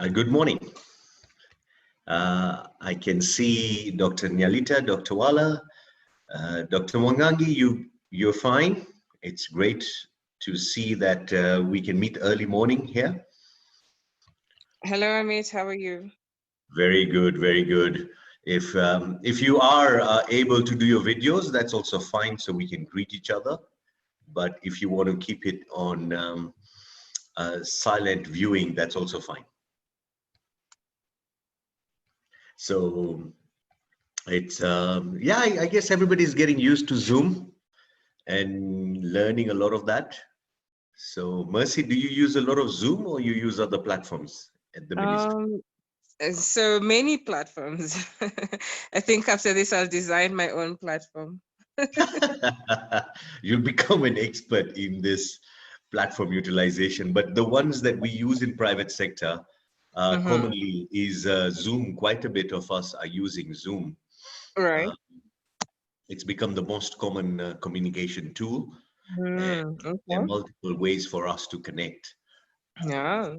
Good morning. I can see Dr. Nyalita, Dr. Wala, Dr. Mwangangi, you're fine. It's great to see that we can meet early morning here. Hello, Amit. How are you? Very good, very good. If you are able to do your videos, that's also fine, so we can greet each other. But if you want to keep it on silent viewing, that's also fine. So it's yeah, I guess everybody's getting used to Zoom and learning a lot of that. So Mercy, do you use a lot of Zoom or you use other platforms at the ministry? So many platforms. I think after this, I'll design my own platform. You'll become an expert in this platform utilization, but the ones that we use in private sector commonly is Zoom. Quite a bit of us are using Zoom. Right. It's become the most common communication tool. And Okay. there are multiple ways for us to connect. Yeah.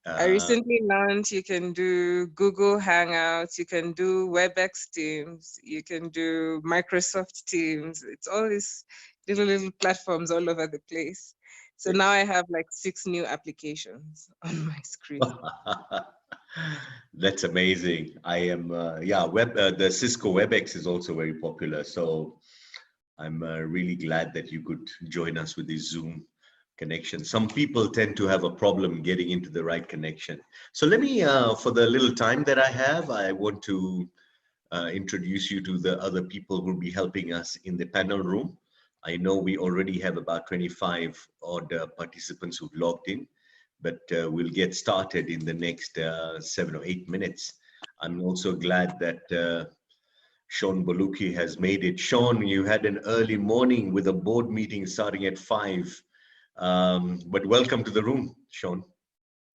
I recently learned you can do Google Hangouts, you can do WebEx Teams, you can do Microsoft Teams. It's all these little platforms all over the place. So now I have like 6 new applications on my screen. That's amazing. I am, yeah, the Cisco WebEx is also very popular. So I'm really glad that you could join us with this Zoom connection. Some people tend to have a problem getting into the right connection. So let me, for the little time that I have, I want to introduce you to the other people who will be helping us in the panel room. I know we already have about 25 odd participants who've logged in, but we'll get started in the next 7 or 8 minutes. I'm also glad that Sean Baluki has made it. Sean, you had an early morning with a board meeting starting at 5. But welcome to the room, Sean.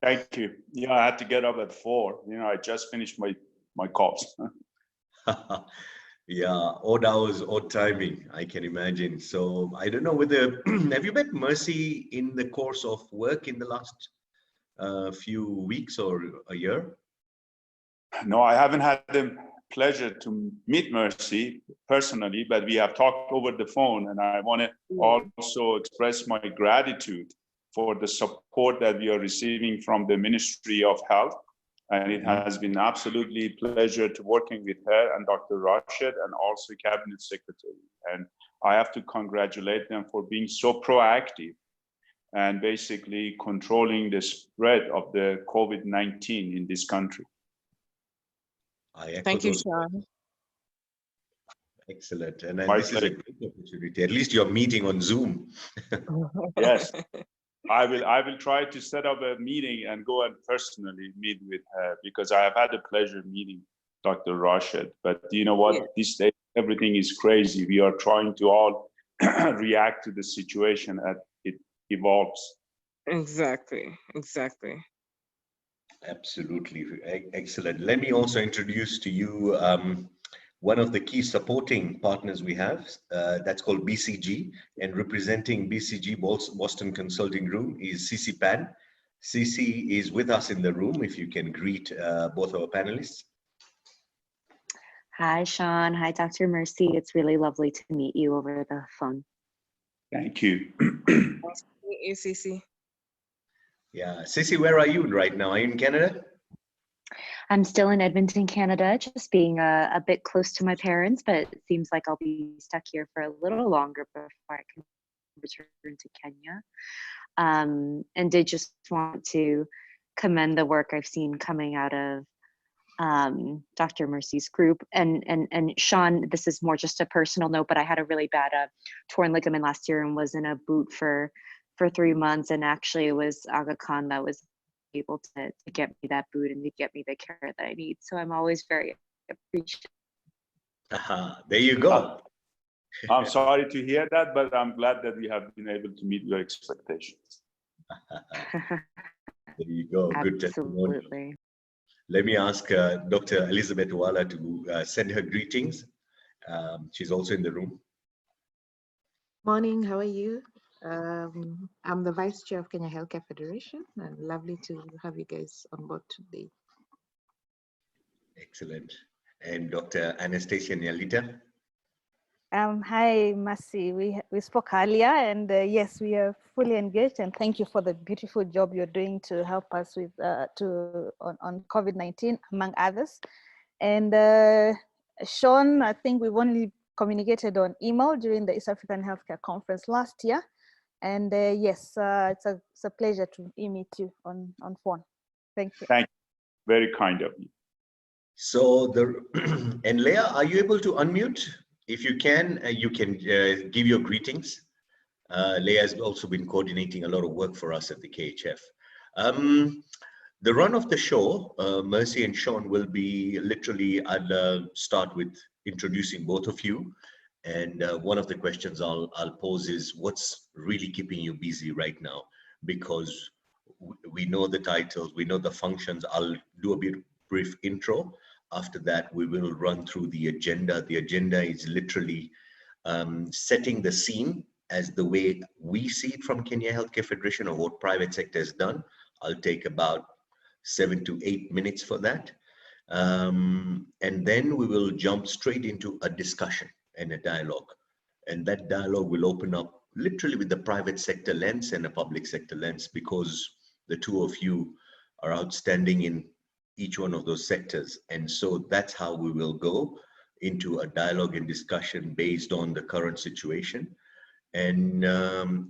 Thank you. Yeah, I had to get up at 4. You know, I just finished my calls. Yeah, odd hours, odd timing, I can imagine. So I don't know whether, have you met Mercy in the course of work in the last few weeks or a year? No, I haven't had the pleasure to meet Mercy personally, but we have talked over the phone, and I want to also express my gratitude for the support that we are receiving from the Ministry of Health. And it has been absolutely a pleasure to working with her and Dr. Rashid and also Cabinet Secretary. And I have to congratulate them for being so proactive and basically controlling the spread of the COVID-19 in this country. Thank you, Sean. Excellent. And this is a great opportunity. At least you're meeting on Zoom. Yes. I will try to set up a meeting and go and personally meet with her, because I have had the pleasure meeting Dr. Rashid. But you know what? These days, everything is crazy. We are trying to all react to the situation as it evolves. Exactly. Absolutely. Excellent. Let me also introduce to you one of the key supporting partners we have, that's called BCG, and representing BCG Boston Consulting Group is Cici Pan. Cici is with us in the room. If you can greet both our panelists. Hi, Sean. Hi, Dr. Mercy. It's really lovely to meet you over the phone. Thank you. Nice to meet you, Cici. Yeah, Cici, where are you right now? Are you in Canada? I'm still in Edmonton, Canada, just being a bit close to my parents, but it seems like I'll be stuck here for a little longer before I can return to Kenya. And did just want to commend the work I've seen coming out of Dr. Mercy's group. And Sean, this is more just a personal note, but I had a really bad torn ligament last year and was in a boot for 3 months. And actually it was Aga Khan that was able to get me that boot and to get me the care that I need. So I'm always very appreciative. There you go. I'm sorry to hear that, but I'm glad that we have been able to meet your expectations. There you go. Good testimony. Absolutely. Let me ask Dr. Elizabeth Wala to send her greetings. She's also in the room. Morning, how are you? I'm the Vice Chair of Kenya Healthcare Federation, and lovely to have you guys on board today. Excellent. And Dr. Anastasia Nyalita? Hi, Mercy. We spoke earlier, and yes, we are fully engaged. And thank you for the beautiful job you're doing to help us with on COVID-19, among others. And Sean, I think we've only communicated on email during the East African Healthcare Conference last year. And yes, it's a pleasure to meet you on phone. Thank you. Thank you. Very kind of you. So and Leah, are you able to unmute? If you can give your greetings. Leah has also been coordinating a lot of work for us at the KHF. The run of the show, Mercy and Sean will be literally, I'll start with introducing both of you. And one of the questions I'll pose is, what's really keeping you busy right now? Because we know the titles, we know the functions. I'll do a brief intro. After that, we will run through the agenda. The agenda is literally setting the scene as the way we see it from Kenya Healthcare Federation, or what private sector has done. I'll take about 7 to 8 minutes for that. And then we will jump straight into a discussion and a dialogue. And that dialogue will open up literally with the private sector lens and a public sector lens, because the two of you are outstanding in each one of those sectors. And so that's how we will go into a dialogue and discussion based on the current situation. And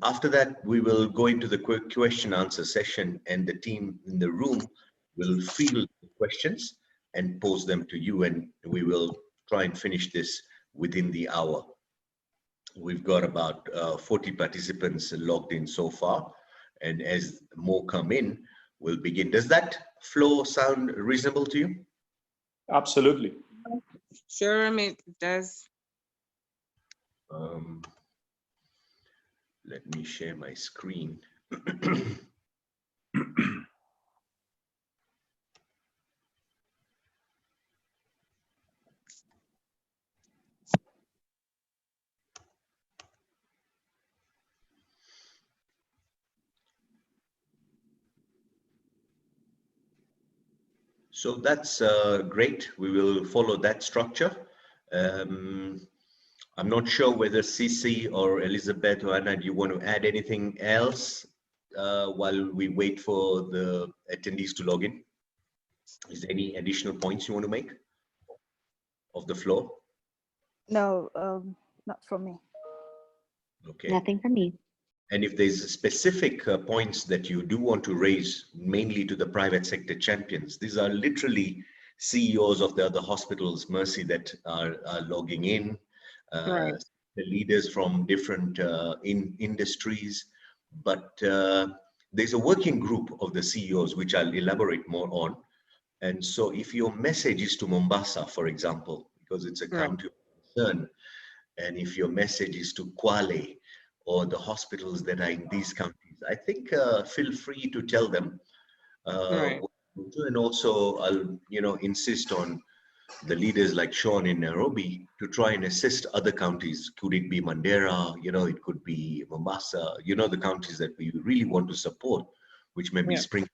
after that, we will go into the quick question answer session, and the team in the room will field the questions and pose them to you. And we will try and finish this within the hour. We've got about 40 participants logged in so far. And as more come in, we'll begin. Does that flow sound reasonable to you? Absolutely. Sure, it does. Let me share my screen. So that's great. We will follow that structure. I'm not sure whether Cici or Elizabeth or Anna, do you want to add anything else while we wait for the attendees to log in? Is there any additional points you want to make of the floor? No, not from me. Okay. Nothing from me. And if there's specific points that you do want to raise, mainly to the private sector champions, these are literally CEOs of the other hospitals, Mercy, that are logging in, Right. the leaders from different industries. But there's a working group of the CEOs, which I'll elaborate more on. And so if your message is to Mombasa, for example, because it's a country of concern, and if your message is to Kwale, or the hospitals that are in these countries, I think feel free to tell them. And also, I'll insist on the leaders like Sean in Nairobi to try and assist other counties. Could it be Mandera? It could be Mombasa. The counties that we really want to support, which may be spring.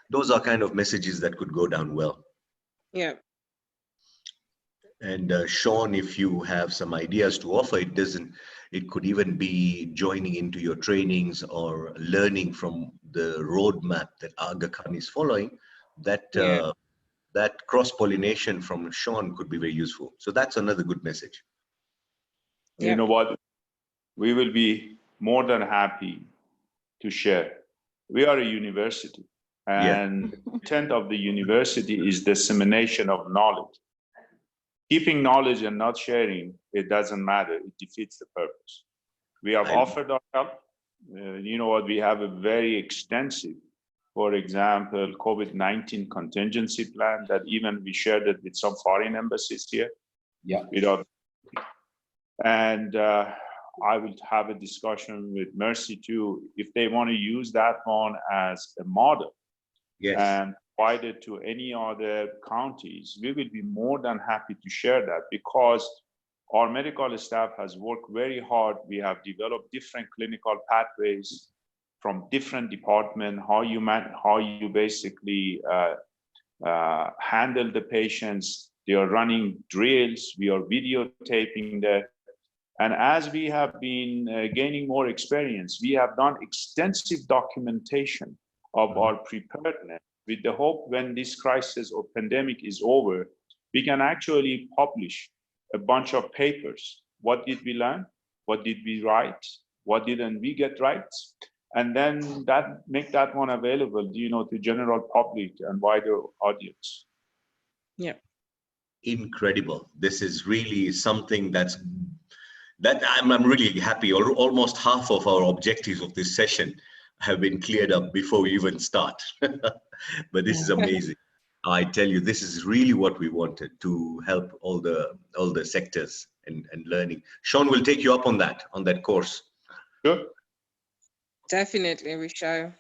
Those are kind of messages that could go down well. Yeah. And Sean, if you have some ideas to offer, it could even be joining into your trainings or learning from the roadmap that Aga Khan is following. That cross-pollination from Sean could be very useful. So that's another good message. You know what? We will be more than happy to share. We are a university, and the intent of the university is dissemination of knowledge. Keeping knowledge and not sharing, it doesn't matter. It defeats the purpose. We have offered our help. You know what? We have a very extensive, for example, COVID-19 contingency plan that even we shared it with some foreign embassies here. Yeah. And I will have a discussion with Mercy too, if they want to use that one as a model. Yes. And provide it to any other counties, we will be more than happy to share that, because Our medical staff has worked very hard. We have developed different clinical pathways from different departments, how you basically handle the patients. They are running drills. We are videotaping that. And as we have been gaining more experience, we have done extensive documentation of our preparedness with the hope when this crisis or pandemic is over, we can actually publish a bunch of papers. What did we learn? What did we write? What didn't we get right? And then make that one available, to general public and wider audience. Yeah. Incredible. This is really something that I'm really happy. Almost half of our objectives of this session have been cleared up before we even start. But this is amazing. I tell you, this is really what we wanted, to help all the sectors and learning. Sean will take you up on that course. Sure. Definitely, we shall.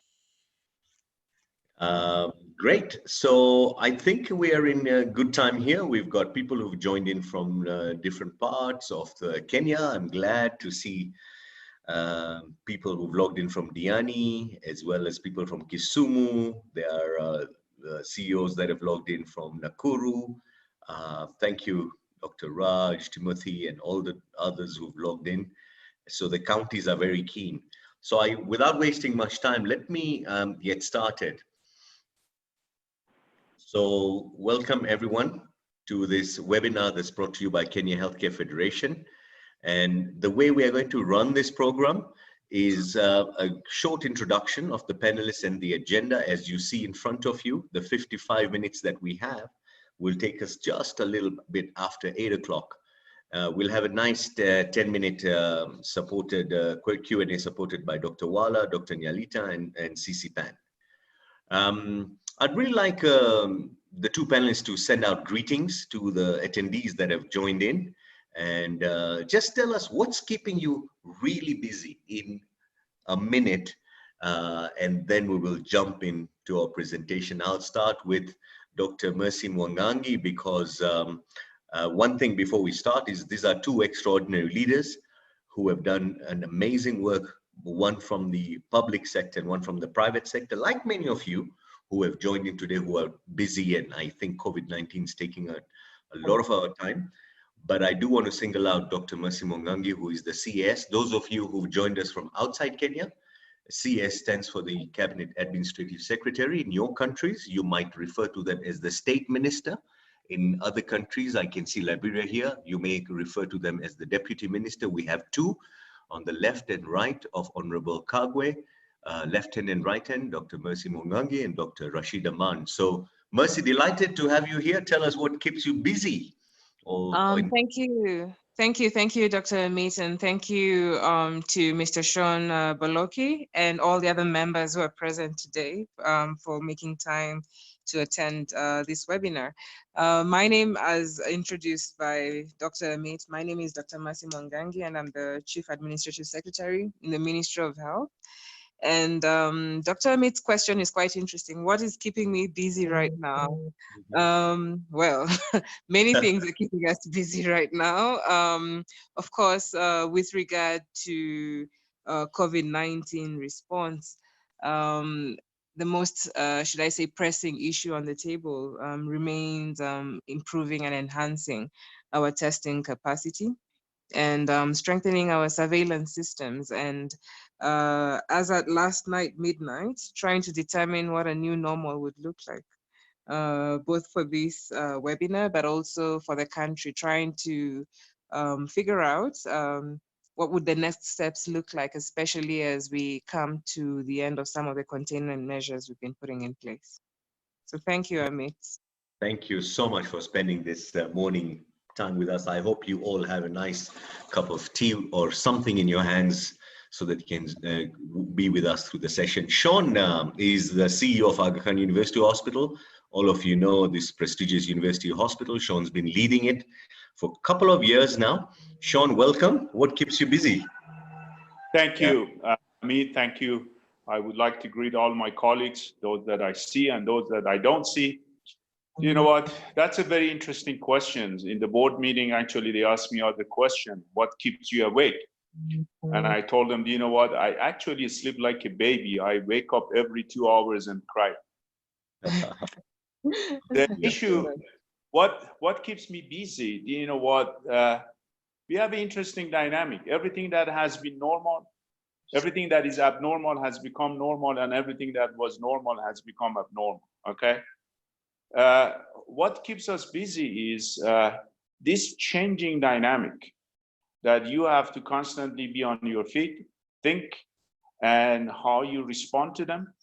Great. So I think we are in a good time here. We've got people who've joined in from different parts of Kenya. I'm glad to see people who've logged in from Diani, as well as people from Kisumu. There are CEOs that have logged in from Nakuru. Thank you, Dr. Raj, Timothy, and all the others who've logged in. So the counties are very keen. So without wasting much time, let me get started. So welcome everyone to this webinar that's brought to you by Kenya Healthcare Federation. And the way we are going to run this program is a short introduction of the panelists and the agenda. As you see in front of you, the 55 minutes that we have will take us just a little bit after 8 o'clock. We'll have a nice 10-minute supported Q&A supported by Dr. Wala, Dr. Nyalita, and CC Pan. I'd really like the two panelists to send out greetings to the attendees that have joined in, and just tell us what's keeping you really busy in a minute, and then we will jump into our presentation. I'll start with Dr. Mercy Mwangangi, because one thing before we start is these are two extraordinary leaders who have done an amazing work, one from the public sector and one from the private sector, like many of you who have joined in today who are busy, and I think COVID-19 is taking a lot of our time. But I do want to single out Dr. Mercy Mwangangi, who is the CS. Those of you who've joined us from outside Kenya, CS stands for the Cabinet Administrative Secretary. In your countries, you might refer to them as the State Minister. In other countries, I can see Liberia here, you may refer to them as the Deputy Minister. We have two on the left and right of Honorable Kagwe, left hand and right hand, Dr. Mercy Mwangangi and Dr. Rashid Aman. So Mercy, delighted to have you here. Tell us what keeps you busy. Thank you, Dr. Amit, and thank you to Mr. Sean Baloki and all the other members who are present today for making time to attend this webinar. My name, as introduced by Dr. Amit, my name is Dr. Mercy Mwangangi, and I'm the Chief Administrative Secretary in the Ministry of Health. And Dr. Amit's question is quite interesting. What is keeping me busy right now? Well, many things are keeping us busy right now. Of course, with regard to COVID-19 response, the most, should I say, pressing issue on the table remains improving and enhancing our testing capacity and strengthening our surveillance systems. And as at last night, midnight, trying to determine what a new normal would look like, both for this webinar, but also for the country, trying to figure out what would the next steps look like, especially as we come to the end of some of the containment measures we've been putting in place. So thank you, Amit. Thank you so much for spending this morning time with us. I hope you all have a nice cup of tea or something in your hands so that you can be with us through the session. Sean is the CEO of Aga Khan University Hospital. All of you know this prestigious university hospital. Sean's been leading it for a couple of years now. Sean, welcome. What keeps you busy? Thank you, Amit. Thank you. I would like to greet all my colleagues, those that I see and those that I don't see. You know what? That's a very interesting question. In the board meeting, actually, they asked me the question, what keeps you awake? And I told them, you know what? I actually sleep like a baby. I wake up every 2 hours and cry. The issue, what keeps me busy? You know what? We have an interesting dynamic. Everything that has been normal, everything that is abnormal has become normal, and everything that was normal has become abnormal, okay? What keeps us busy is this changing dynamic that you have to constantly be on your feet, think, and how you respond to them,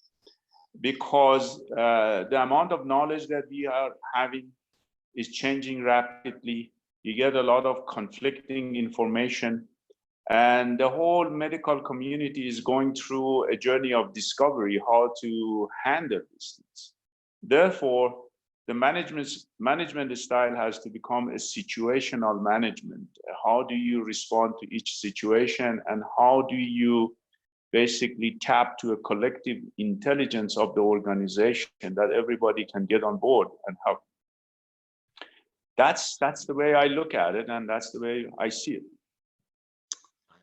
because the amount of knowledge that we are having is changing rapidly. You get a lot of conflicting information, and the whole medical community is going through a journey of discovery, how to handle these things. Therefore, the management style has to become a situational management. How do you respond to each situation, and how do you basically tap to a collective intelligence of the organization that everybody can get on board and help? That's the way I look at it, and that's the way I see it.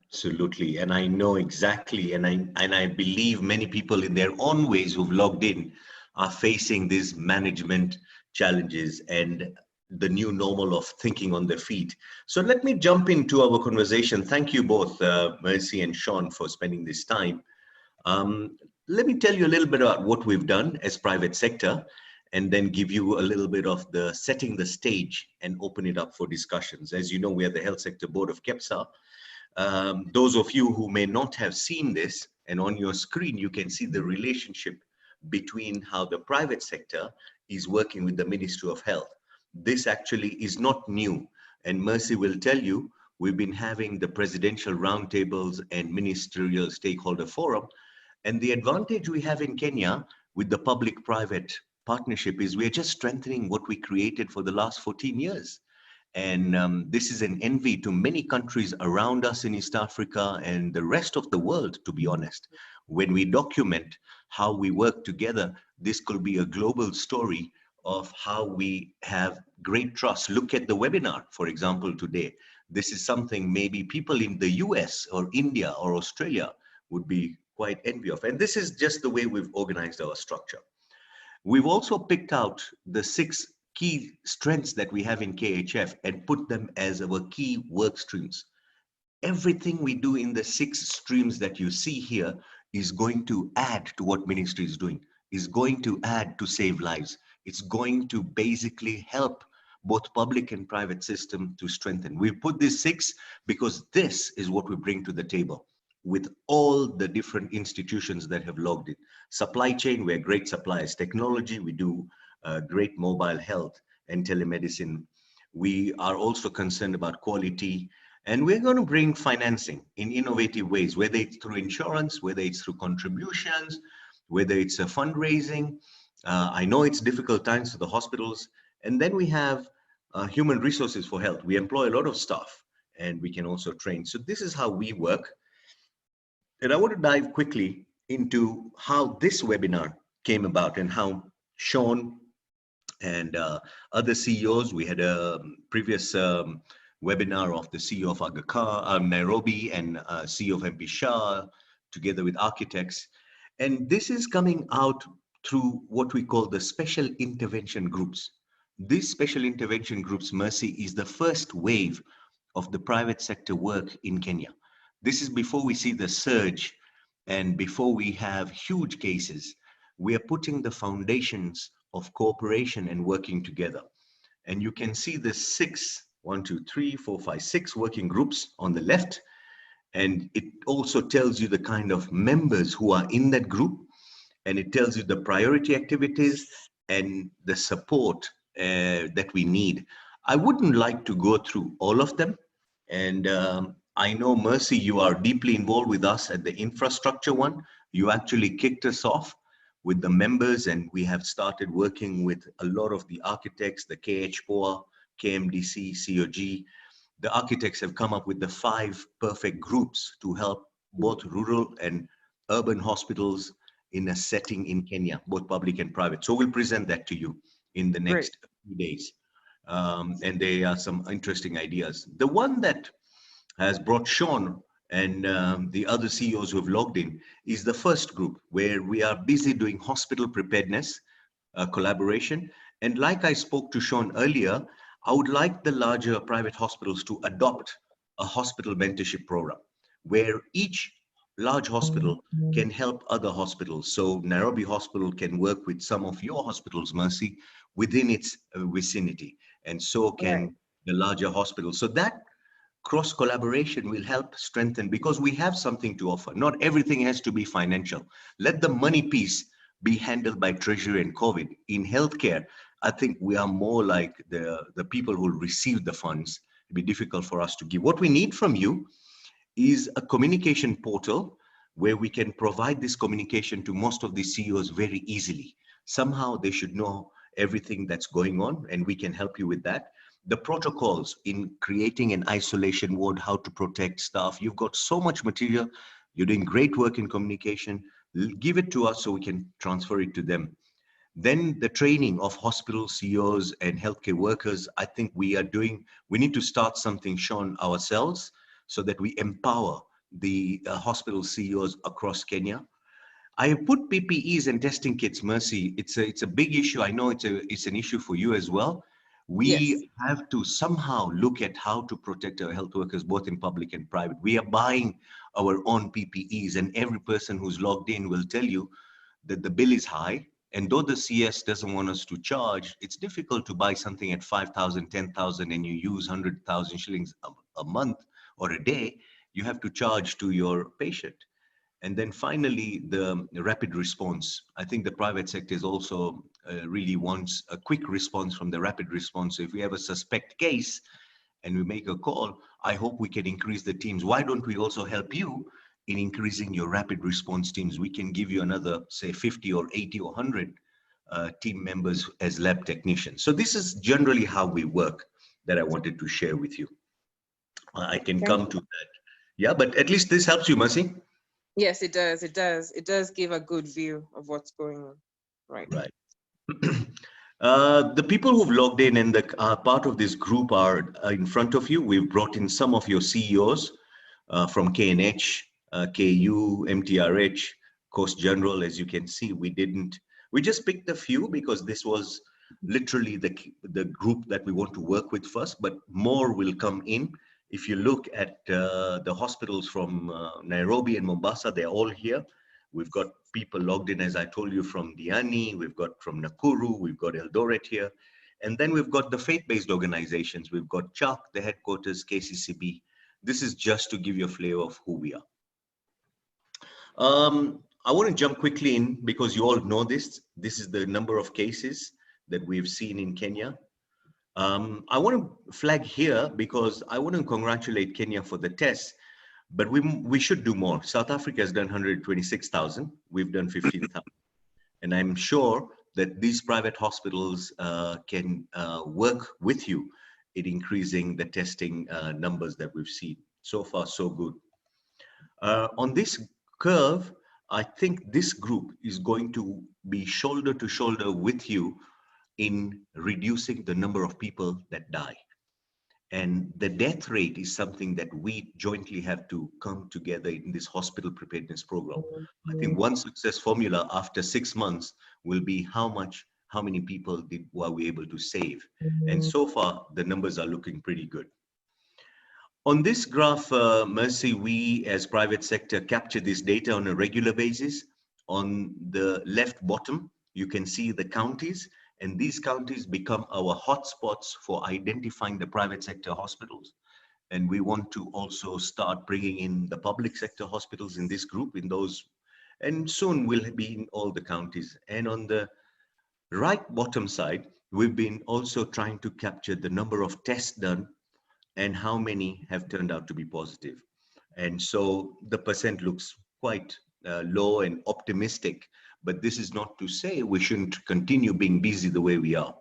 Absolutely, and I know exactly, and I believe many people in their own ways who've logged in are facing these management challenges and the new normal of thinking on their feet. So let me jump into our conversation. Thank you both, Mercy and Sean, for spending this time. Let me tell you a little bit about what we've done as private sector, and then give you a little bit of the setting the stage and open it up for discussions. As you know, we are the Health Sector Board of KEPSA. Those of you who may not have seen this, and on your screen, you can see the relationship between how the private sector is working with the Ministry of Health. This actually is not new, and Mercy will tell you, we've been having the presidential roundtables and ministerial stakeholder forum, and the advantage we have in Kenya with the public-private partnership is we're just strengthening what we created for the last 14 years. And this is an envy to many countries around us in East Africa and the rest of the world, to be honest. When we document how we work together, this could be a global story of how we have great trust. Look at the webinar, for example, today. This is something maybe people in the US or India or Australia would be quite envy of. And this is just the way we've organized our structure. We've also picked out the 6 key strengths that we have in KHF and put them as our key work streams. Everything we do in the 6 streams that you see here is going to add to what ministry is doing, is going to add to save lives. It's going to basically help both public and private system to strengthen. We put these 6 because this is what we bring to the table with all the different institutions that have logged in. Supply chain, we're great suppliers. Technology, we do great mobile health and telemedicine. We are also concerned about quality, and we're going to bring financing in innovative ways, whether it's through insurance, whether it's through contributions, whether it's a fundraising. I know it's difficult times for the hospitals. And then we have human resources for health. We employ a lot of staff, and we can also train. So this is how we work. And I want to dive quickly into how this webinar came about and how Sean and other CEOs, we had a previous webinar of the CEO of Aga Khan, Nairobi, and CEO of MP Shah, together with architects. And this is coming out through what we call the special intervention groups. These special intervention groups, Mercy, is the first wave of the private sector work in Kenya. This is before we see the surge and before we have huge cases. We are putting the foundations of cooperation and working together. And you can see the 6 working groups on the left. And it also tells you the kind of members who are in that group. And it tells you the priority activities and the support that we need. I wouldn't like to go through all of them. And I know, Mercy, you are deeply involved with us at the infrastructure one. You actually kicked us off with the members, and we have started working with a lot of the architects, the KHPOA, KMDC, COG. The architects have come up with the 5 perfect groups to help both rural and urban hospitals in a setting in Kenya, both public and private. So we'll present that to you in the next few days. And there are some interesting ideas. The one that has brought Sean and the other CEOs who have logged in is the first group, where we are busy doing hospital preparedness collaboration. And like I spoke to Sean earlier, I would like the larger private hospitals to adopt a hospital mentorship program where each large hospital can help other hospitals. So Nairobi Hospital can work with some of your hospitals, Mercy, within its vicinity. And so can the larger hospitals. So that cross collaboration will help strengthen, because we have something to offer. Not everything has to be financial. Let the money piece be handled by Treasury and COVID. In healthcare, I think we are more like the people who receive the funds. It'd be difficult for us to give. What we need from you is a communication portal where we can provide this communication to most of the CEOs very easily. Somehow they should know everything that's going on, and we can help you with that. The protocols in creating an isolation ward, how to protect staff. You've got so much material. You're doing great work in communication. Give it to us so we can transfer it to them. Then the training of hospital CEOs and healthcare workers, I think we need to start something, Sean, ourselves, so that we empower the hospital CEOs across Kenya. I have put PPEs and testing kits, Mercy. It's a big issue. I know it's an issue for you as well. We have to somehow look at how to protect our health workers, both in public and private. We are buying our own PPEs, and every person who's logged in will tell you that the bill is high. And though the CS doesn't want us to charge, it's difficult to buy something at 5,000, 10,000, and you use 100,000 shillings a month or a day. You have to charge to your patient. And then finally, the rapid response. I think the private sector is also really wants a quick response from the rapid response. So if we have a suspect case and we make a call, I hope we can increase the teams. Why don't we also help you in increasing your rapid response teams? We can give you another, say, 50 or 80 or 100 team members as lab technicians. So this is generally how we work that I wanted to share with you. I can come to that. Yeah, but at least this helps you, Mercy. Yes, it does. It does. It does give a good view of what's going on. Right. The people who've logged in and the part of this group are in front of you. We've brought in some of your CEOs from KNH, KU, MTRH, Coast General. As you can see, we just picked a few because this was literally the group that we want to work with first, but more will come in. If you look at the hospitals from Nairobi and Mombasa, they're all here. We've got people logged in, as I told you, from Diani, we've got from Nakuru, we've got Eldoret here. And then we've got the faith-based organizations. We've got CHAK, the headquarters, KCCB. This is just to give you a flavor of who we are. I want to jump quickly in because you all know this. This is the number of cases that we've seen in Kenya. I want to flag here because I want to congratulate Kenya for the test, but we should do more. South Africa has done 126,000. We've done 15,000. And I'm sure that these private hospitals can work with you in increasing the testing numbers that we've seen. So far, so good. On this curve, I think this group is going to be shoulder to shoulder with you in reducing the number of people that die. And the death rate is something that we jointly have to come together in this hospital preparedness program. I think one success formula after 6 months will be how many people were we able to save. And so far, the numbers are looking pretty good. On this graph, Mercy, we as private sector capture this data on a regular basis. On the left bottom, you can see the counties, and these counties become our hotspots for identifying the private sector hospitals. And we want to also start bringing in the public sector hospitals in this group, in those, and soon we'll be in all the counties. And on the right bottom side, we've been also trying to capture the number of tests done and how many have turned out to be positive. And so the percent looks quite low and optimistic, but this is not to say we shouldn't continue being busy the way we are.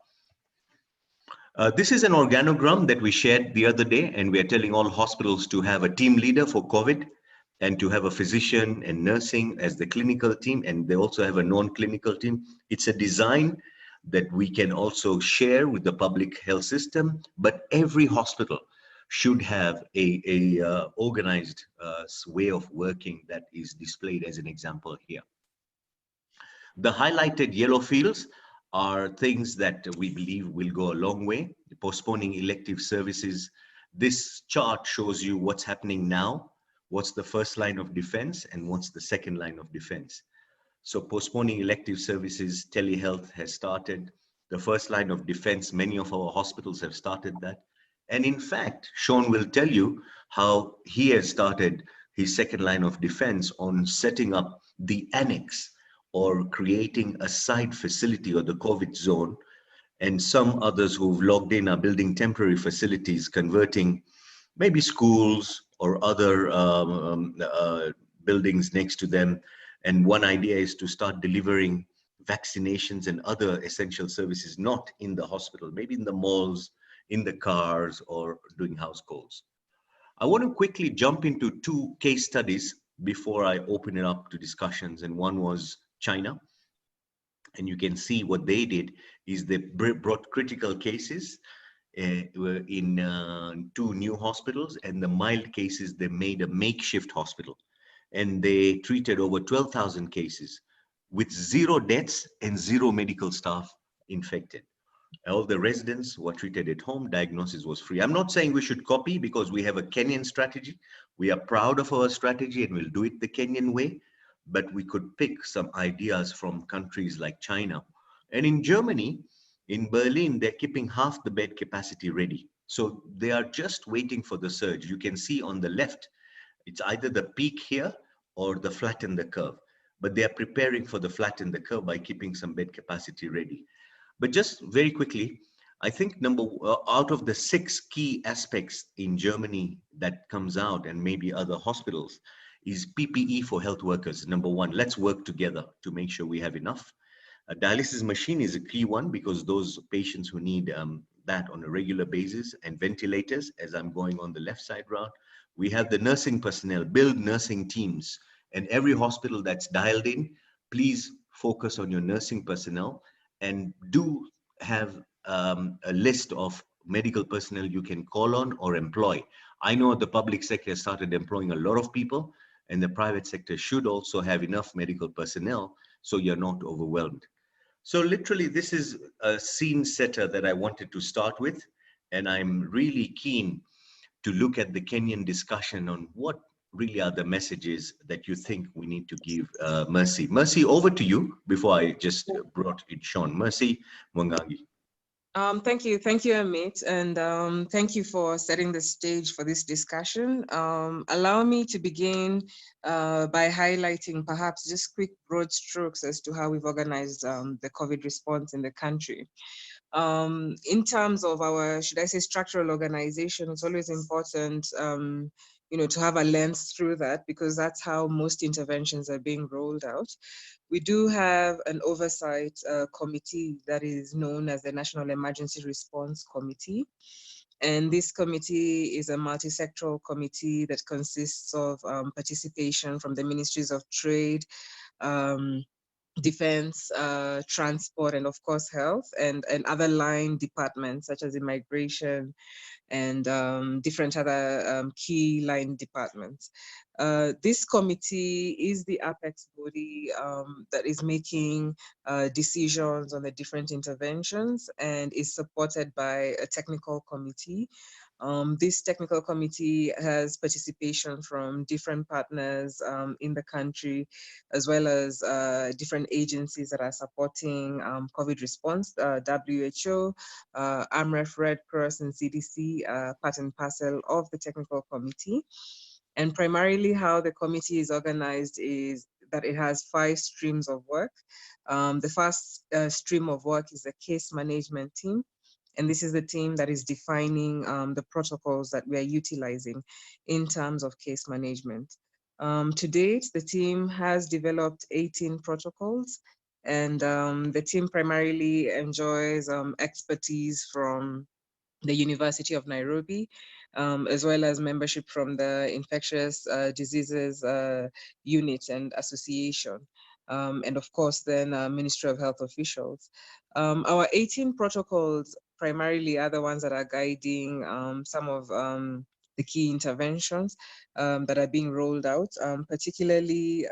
This is an organogram that we shared the other day, and we are telling all hospitals to have a team leader for COVID and to have a physician and nursing as the clinical team, and they also have a non-clinical team. It's a design that we can also share with the public health system, but every hospital should have a organized way of working that is displayed as an example here. The highlighted yellow fields are things that we believe will go a long way. Postponing elective services. This chart shows you what's happening now, what's the first line of defense, and what's the second line of defense. So postponing elective services, telehealth has started. The first line of defense, many of our hospitals have started that. And in fact, Sean will tell you how he has started his second line of defense on setting up the annex or creating a side facility or the COVID zone. And some others who've logged in are building temporary facilities, converting maybe schools or other buildings next to them. And one idea is to start delivering vaccinations and other essential services, not in the hospital, maybe in the malls, in the cars, or doing house calls. I want to quickly jump into two case studies before I open it up to discussions. And one was China. And you can see what they did is they brought critical cases in 2 new hospitals, and the mild cases, they made a makeshift hospital. And they treated over 12,000 cases with 0 deaths and 0 medical staff infected. All the residents were treated at home. Diagnosis was free. I'm not saying we should copy, because we have a Kenyan strategy. We are proud of our strategy and we'll do it the Kenyan way. But we could pick some ideas from countries like China. And in Germany, in Berlin, they're keeping half the bed capacity ready. So they are just waiting for the surge. You can see on the left, it's either the peak here or the flatten the curve. But they are preparing for the flatten the curve by keeping some bed capacity ready. But just very quickly, I think out of the 6 key aspects in Germany that comes out, and maybe other hospitals, is PPE for health workers. Number 1, let's work together to make sure we have enough. A dialysis machine is a key one, because those patients who need that on a regular basis, and ventilators, as I'm going on the left side route. We have the nursing personnel, build nursing teams, and every hospital that's dialed in, please focus on your nursing personnel and do have a list of medical personnel you can call on or employ. I know the public sector has started employing a lot of people, and the private sector should also have enough medical personnel so you're not overwhelmed. So literally, this is a scene setter that I wanted to start with, and I'm really keen to look at the Kenyan discussion on what really are the messages that you think we need to give. Mercy. Mercy, over to you before I just brought in Sean. Mercy Mwangangi. Thank you, Amit, and thank you for setting the stage for this discussion. Allow me to begin by highlighting perhaps just quick broad strokes as to how we've organized the COVID response in the country. In terms of our, should I say, structural organization, it's always important, to have a lens through that, because that's how most interventions are being rolled out. We do have an oversight committee that is known as the National Emergency Response Committee. And this committee is a multi-sectoral committee that consists of participation from the Ministries of Trade, Defense, Transport, and of course health, and other line departments such as immigration and different other key line departments. This committee is the apex body that is making decisions on the different interventions, and is supported by a technical committee. This technical committee has participation from different partners in the country, as well as different agencies that are supporting COVID response, WHO, AMREF, Red Cross, and CDC, part and parcel of the technical committee. And primarily how the committee is organized is that it has 5 streams of work. The first stream of work is the case management team. And this is the team that is defining the protocols that we are utilizing in terms of case management. To date, the team has developed 18 protocols, and the team primarily enjoys expertise from the University of Nairobi, as well as membership from the Infectious Diseases Unit and Association. and of course then Ministry of Health officials. Our 18 protocols primarily are the ones that are guiding some of the key interventions that are being rolled out, particularly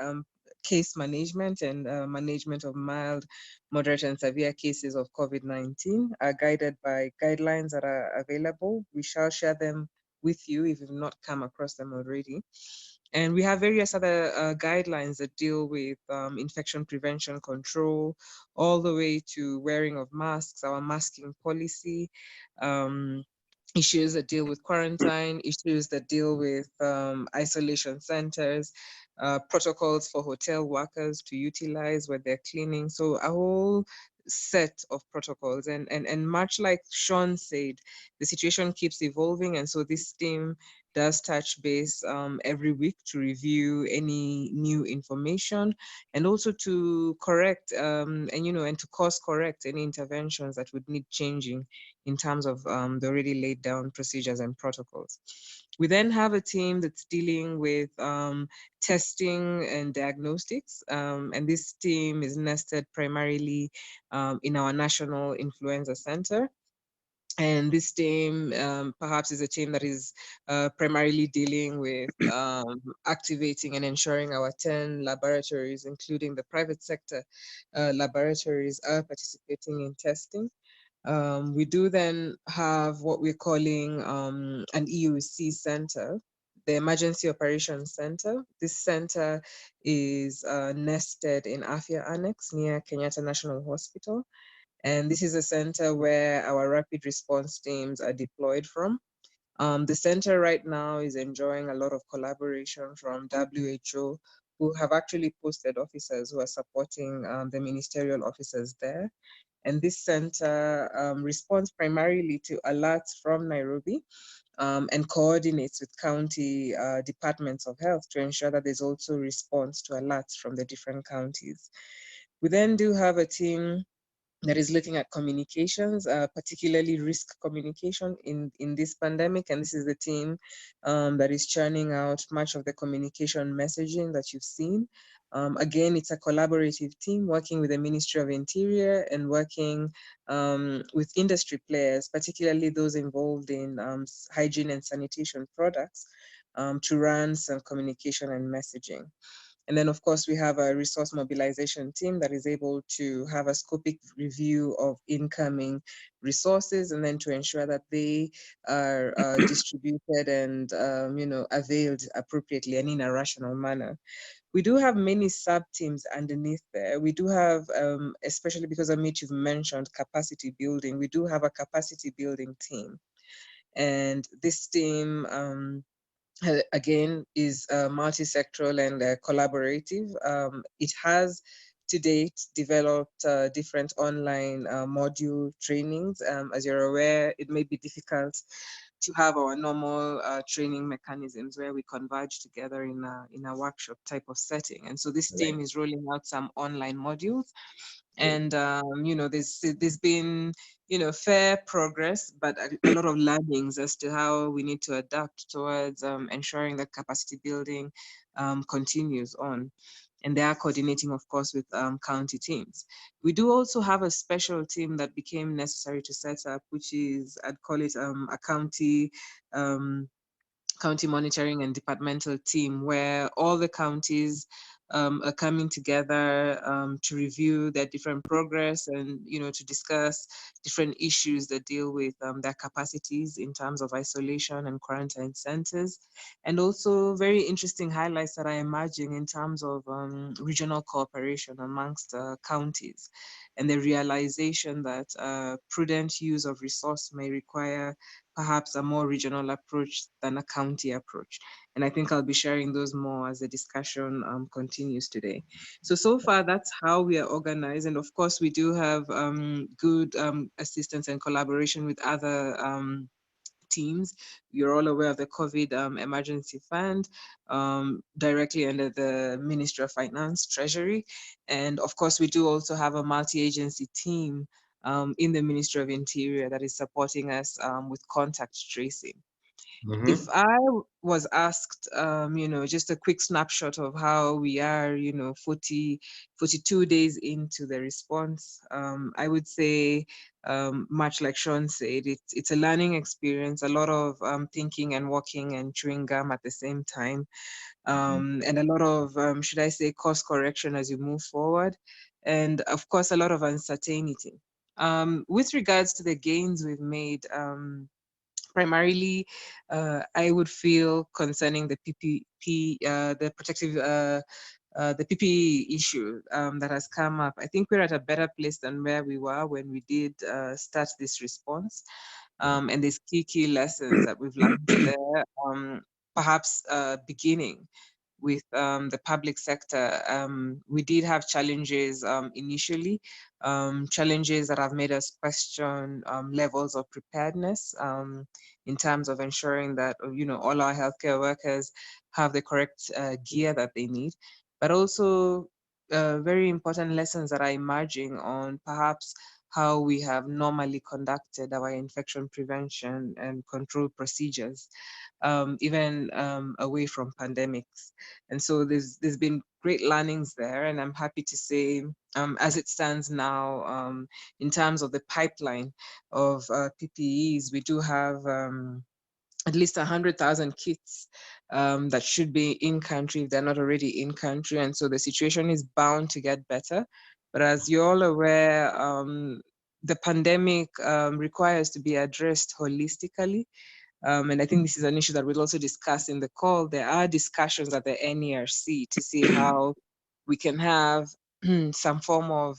case management and management of mild, moderate, and severe cases of COVID-19 are guided by guidelines that are available. We shall share them with you if you've not come across them already. And we have various other guidelines that deal with infection prevention control, all the way to wearing of masks, our masking policy, issues that deal with quarantine, issues that deal with isolation centers, protocols for hotel workers to utilize when they're cleaning. So a whole set of protocols. And much like Sean said, the situation keeps evolving. And so this team does touch base every week to review any new information and also to correct and to course correct any interventions that would need changing in terms of the already laid down procedures and protocols. We then have a team that's dealing with testing and diagnostics, and this team is nested primarily in our National Influenza Center. And this team perhaps is a team that is primarily dealing with activating and ensuring our 10 laboratories, including the private sector laboratories, are participating in testing. We do then have what we're calling an EOC center, the Emergency Operations Center. This center is nested in Afya Annex near Kenyatta National Hospital. And this is a center where our rapid response teams are deployed from. The center right now is enjoying a lot of collaboration from WHO, who have actually posted officers who are supporting the ministerial officers there. And this center responds primarily to alerts from Nairobi and coordinates with county departments of health to ensure that there's also response to alerts from the different counties. We then do have a team that is looking at communications, particularly risk communication in this pandemic. And this is the team that is churning out much of the communication messaging that you've seen. Again, it's a collaborative team working with the Ministry of Interior and working with industry players, particularly those involved in hygiene and sanitation products, to run some communication and messaging. And then, of course, we have a resource mobilization team that is able to have a scopic review of incoming resources and then to ensure that they are distributed and, availed appropriately and in a rational manner. We do have many sub-teams underneath there. We do have, especially because Amit, you've mentioned capacity building, we do have a capacity building team. And this team, again, is multi-sectoral and collaborative. It has to date developed different online module trainings. As you're aware, it may be difficult to have our normal training mechanisms where we converge together in a workshop type of setting. And so this team is rolling out some online modules. And there's been fair progress, but a lot of learnings as to how we need to adapt towards ensuring that capacity building continues on. And they are coordinating, of course, with county teams. We do also have a special team that became necessary to set up, which is, I'd call it a county monitoring and departmental team, where all the counties are coming together to review their different progress and to discuss different issues that deal with their capacities in terms of isolation and quarantine centers, and also very interesting highlights that are emerging in terms of regional cooperation amongst counties, and the realization that prudent use of resource may require perhaps a more regional approach than a county approach. And I think I'll be sharing those more as the discussion continues today. So far, that's how we are organized. And of course, we do have good assistance and collaboration with other teams. You're all aware of the COVID emergency fund directly under the Ministry of Finance, Treasury. And of course, we do also have a multi-agency team in the Ministry of Interior that is supporting us with contact tracing. If I was asked, just a quick snapshot of how we are, 42 days into the response, I would say, much like Sean said, it's a learning experience, a lot of thinking and walking and chewing gum at the same time, and a lot of, should I say, course correction as you move forward, and of course, a lot of uncertainty. With regards to the gains we've made, primarily, I would feel concerning the PPP, the protective, the PPE issue that has come up. I think we're at a better place than where we were when we did start this response. And there's key lessons that we've learned there. Perhaps beginning with the public sector, we did have challenges initially, challenges that have made us question levels of preparedness in terms of ensuring that all our healthcare workers have the correct gear that they need, but also very important lessons that are emerging on perhaps how we have normally conducted our infection prevention and control procedures, even away from pandemics. And so there's been great learnings there, and I'm happy to say, as it stands now, in terms of the pipeline of PPEs, we do have at least 100,000 kits that should be in country if they're not already in country. And so the situation is bound to get better. But as you're all aware, the pandemic requires to be addressed holistically. And I think this is an issue that we'll also discuss in the call. There are discussions at the NERC to see how we can have some form of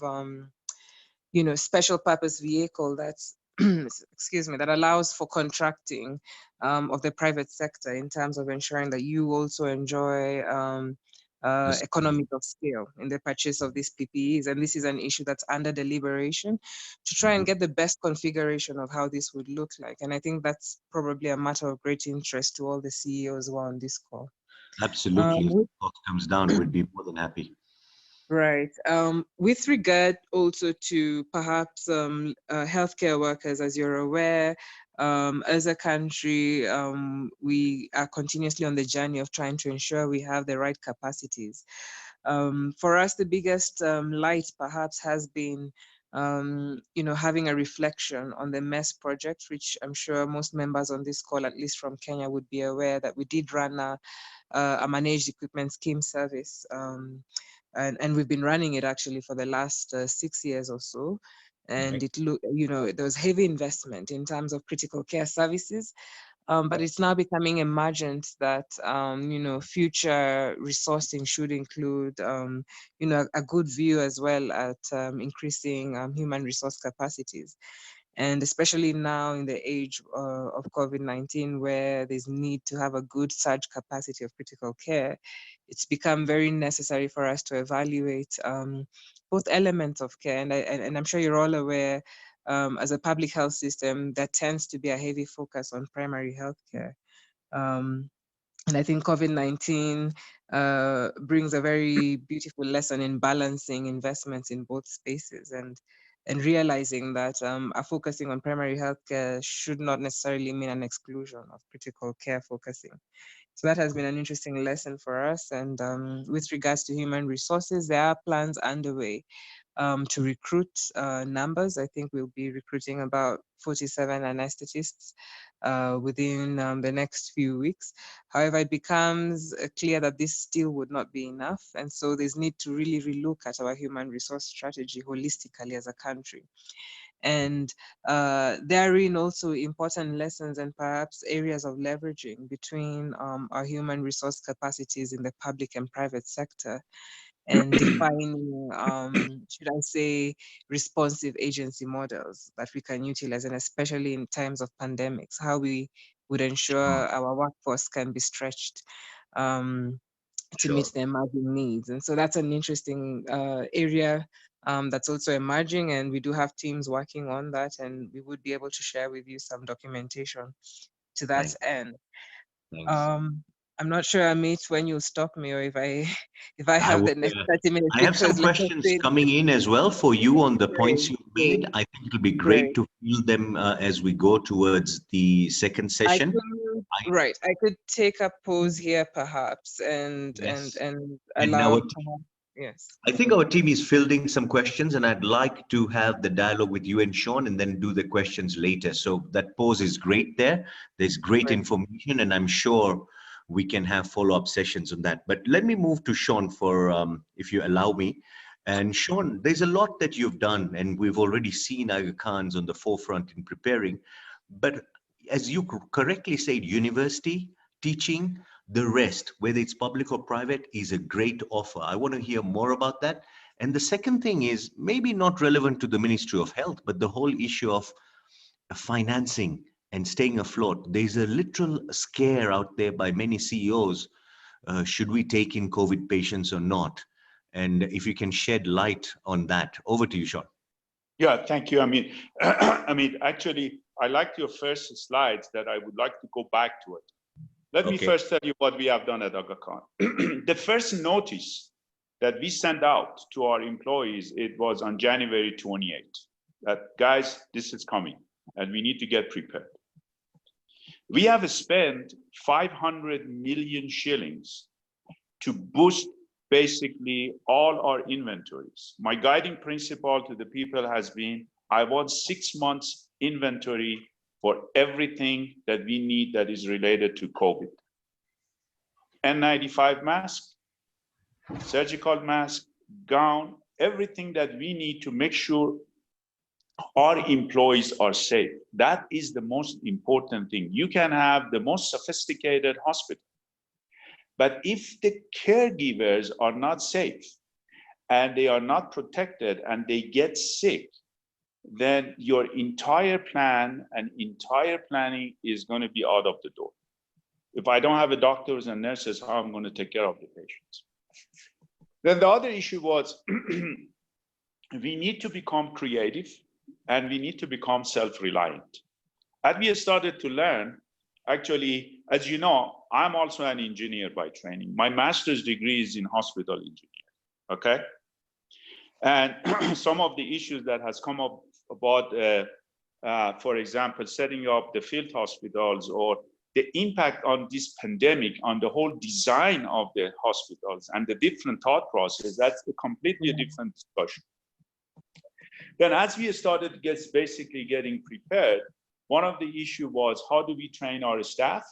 special purpose vehicle that's excuse me, that allows for contracting of the private sector in terms of ensuring that you also enjoy economic of scale in the purchase of these PPEs. And this is an issue that's under deliberation to try and get the best configuration of how this would look like. And I think that's probably a matter of great interest to all the CEOs who are on this call. Absolutely. If the cost comes down, we'd be more than happy. Right. With regard also to perhaps healthcare workers, as you're aware, as a country, we are continuously on the journey of trying to ensure we have the right capacities. For us, the biggest light perhaps has been, having a reflection on the MESS project, which I'm sure most members on this call, at least from Kenya, would be aware that we did run a managed equipment scheme service. And we've been running it actually for the last 6 years or so. And there was heavy investment in terms of critical care services. But it's now becoming emergent that, future resourcing should include, a good view as well at increasing human resource capacities. And especially now in the age of COVID-19, where there's need to have a good surge capacity of critical care, it's become very necessary for us to evaluate both elements of care. And I'm sure you're all aware, as a public health system, there tends to be a heavy focus on primary health care. And I think COVID-19 brings a very beautiful lesson in balancing investments in both spaces and realizing that focusing on primary healthcare should not necessarily mean an exclusion of critical care focusing. So that has been an interesting lesson for us. And with regards to human resources, there are plans underway to recruit numbers. I think we'll be recruiting about 47 anesthetists within the next few weeks. However, it becomes clear that this still would not be enough. And so there's need to really relook at our human resource strategy holistically as a country. And therein also important lessons and perhaps areas of leveraging between our human resource capacities in the public and private sector, and defining, should I say, responsive agency models that we can utilize, and especially in times of pandemics, how we would ensure our workforce can be stretched to meet the emerging needs. And so that's an interesting area that's also emerging, and we do have teams working on that, and we would be able to share with you some documentation to that end. I'm not sure, Amit, when you'll stop me, or if I have the next 30 minutes. I have some questions coming in as well for you on the points you made. I think it'll be Great. great to field them as we go towards the second I session. could, right. I could take a pause here perhaps and Yes. and And allow our perhaps, yes. I think our team is fielding some questions, and I'd like to have the dialogue with you and Sean and then do the questions later. So that pause is great there. There's great Right. information, and I'm sure we can have follow-up sessions on that. But let me move to Sean for, if you allow me. And Sean, there's a lot that you've done, and we've already seen Aga Khan's on the forefront in preparing. But as you correctly said, university, teaching, the rest, whether it's public or private, is a great offer. I want to hear more about that. And the second thing is maybe not relevant to the Ministry of Health, but the whole issue of financing and staying afloat. There's a literal scare out there by many CEOs. Should we take in COVID patients or not? And if you can shed light on that. Over to you, Sean. Yeah, thank you. I mean, actually, I liked your first slides that I would like to go back to it. Let me first tell you what we have done at Aga Khan. The first notice that we sent out to our employees, it was on January 28th, that guys, this is coming and we need to get prepared. We have spent 500 million shillings to boost basically all our inventories. My guiding principle to the people has been, I want 6 months inventory for everything that we need that is related to COVID. N95 mask, surgical mask, gown, everything that we need to make sure our employees are safe. That is the most important thing. You can have the most sophisticated hospital, but if the caregivers are not safe and they are not protected and they get sick, then your entire plan and entire planning is going to be out of the door. If I don't have the doctors and nurses, how am I going to take care of the patients? Then the other issue was we need to become creative and we need to become self-reliant. As we started to learn, actually, as you know, I'm also an engineer by training. My master's degree is in hospital engineering, okay? And some of the issues that has come up about, for example, setting up the field hospitals or the impact on this pandemic on the whole design of the hospitals and the different thought process, that's a completely different discussion. Then as we started basically getting prepared, one of the issue was how do we train our staff?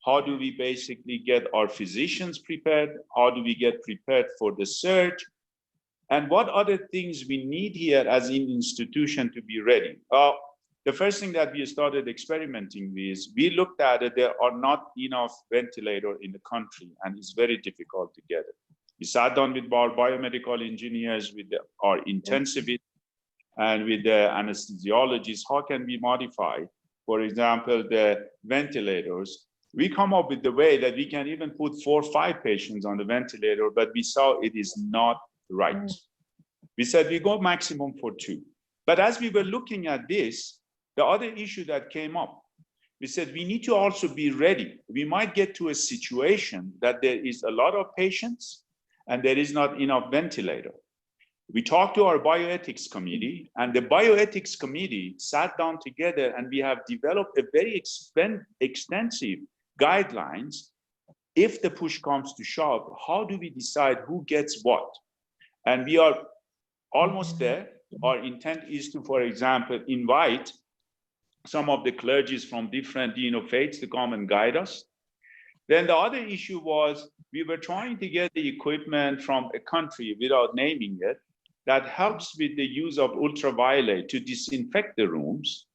How do we basically get our physicians prepared? How do we get prepared for the surge? And what other things we need here as an institution to be ready? The first thing that we started experimenting with, we looked at it, there are not enough ventilators in the country and it's very difficult to get it. We sat down with our biomedical engineers, with our intensivists, and with the anesthesiologists, how can we modify, for example, the ventilators? We come up with the way that we can even put 4 or 5 patients on the ventilator, but we saw it is not right. We said we go maximum for 2. But as we were looking at this, the other issue that came up, we said we need to also be ready. We might get to a situation that there is a lot of patients and there is not enough ventilator. We talked to our bioethics committee, and the bioethics committee sat down together and we have developed a very extensive guidelines. If the push comes to shove, how do we decide who gets what? And we are almost there. Our intent is to, for example, invite some of the clergies from different faiths to come and guide us. Then the other issue was we were trying to get the equipment from a country without naming it that helps with the use of ultraviolet to disinfect the rooms.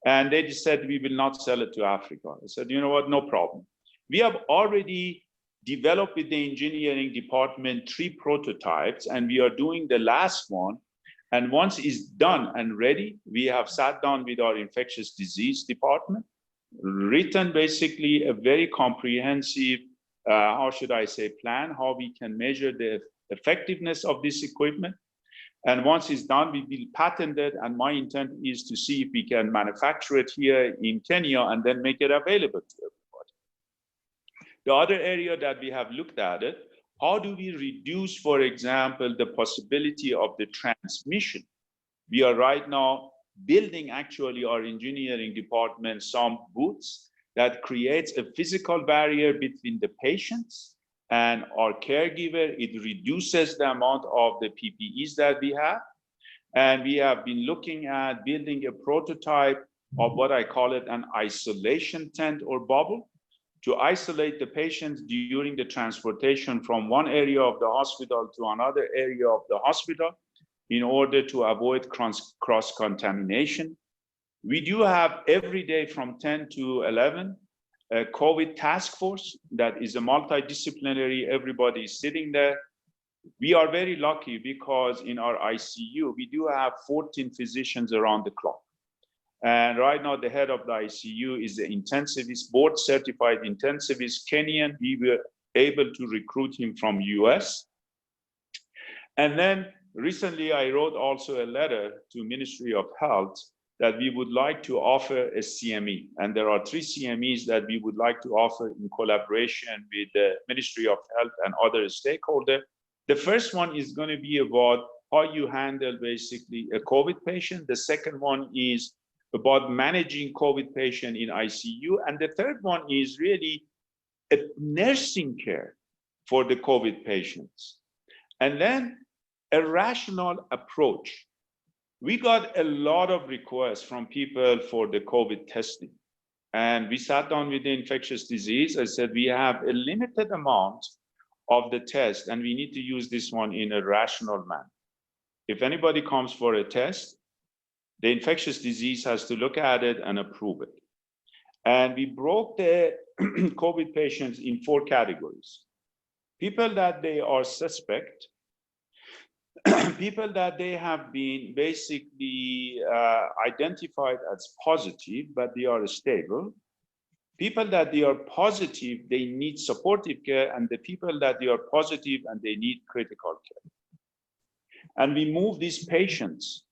And they just said, we will not sell it to Africa. I said, you know what, no problem. We have already developed with the engineering department 3 prototypes, and we are doing the last one. And once it's done and ready, we have sat down with our infectious disease department, written basically a very comprehensive, how should I say, plan, how we can measure the effectiveness of this equipment. And once it's done, we will patent it. And my intent is to see if we can manufacture it here in Kenya and then make it available to everybody. The other area that we have looked at it, how do we reduce, for example, the possibility of the transmission We are right now building actually our engineering department some booths that creates a physical barrier between the patients and our caregiver. It reduces the amount of the PPEs that we have. And we have been looking at building a prototype of what I call it an isolation tent or bubble to isolate the patients during the transportation from one area of the hospital to another area of the hospital in order to avoid cross-contamination. We do have every day from 10 to 11 a COVID task force that is a multidisciplinary, everybody is sitting there. We are very lucky because in our ICU, we do have 14 physicians around the clock. And right now, the head of the ICU is the intensivist, board certified intensivist, Kenyan. We were able to recruit him from US. And then recently, I wrote also a letter to Ministry of Health that we would like to offer a CME. And there are 3 CMEs that we would like to offer in collaboration with the Ministry of Health and other stakeholders. The first one is going to be about how you handle basically a COVID patient. The second one is about managing COVID patient in ICU. And the third one is really a nursing care for the COVID patients. And then a rational approach. We got a lot of requests from people for the COVID testing. And we sat down with the infectious disease. I said, we have a limited amount of the test, and we need to use this one in a rational manner. If anybody comes for a test, the infectious disease has to look at it and approve it. And we broke the COVID patients in 4 categories. People that they are suspect, people that they have been basically identified as positive, but they are stable, people that they are positive, they need supportive care, and the people that they are positive and they need critical care. And we move these patients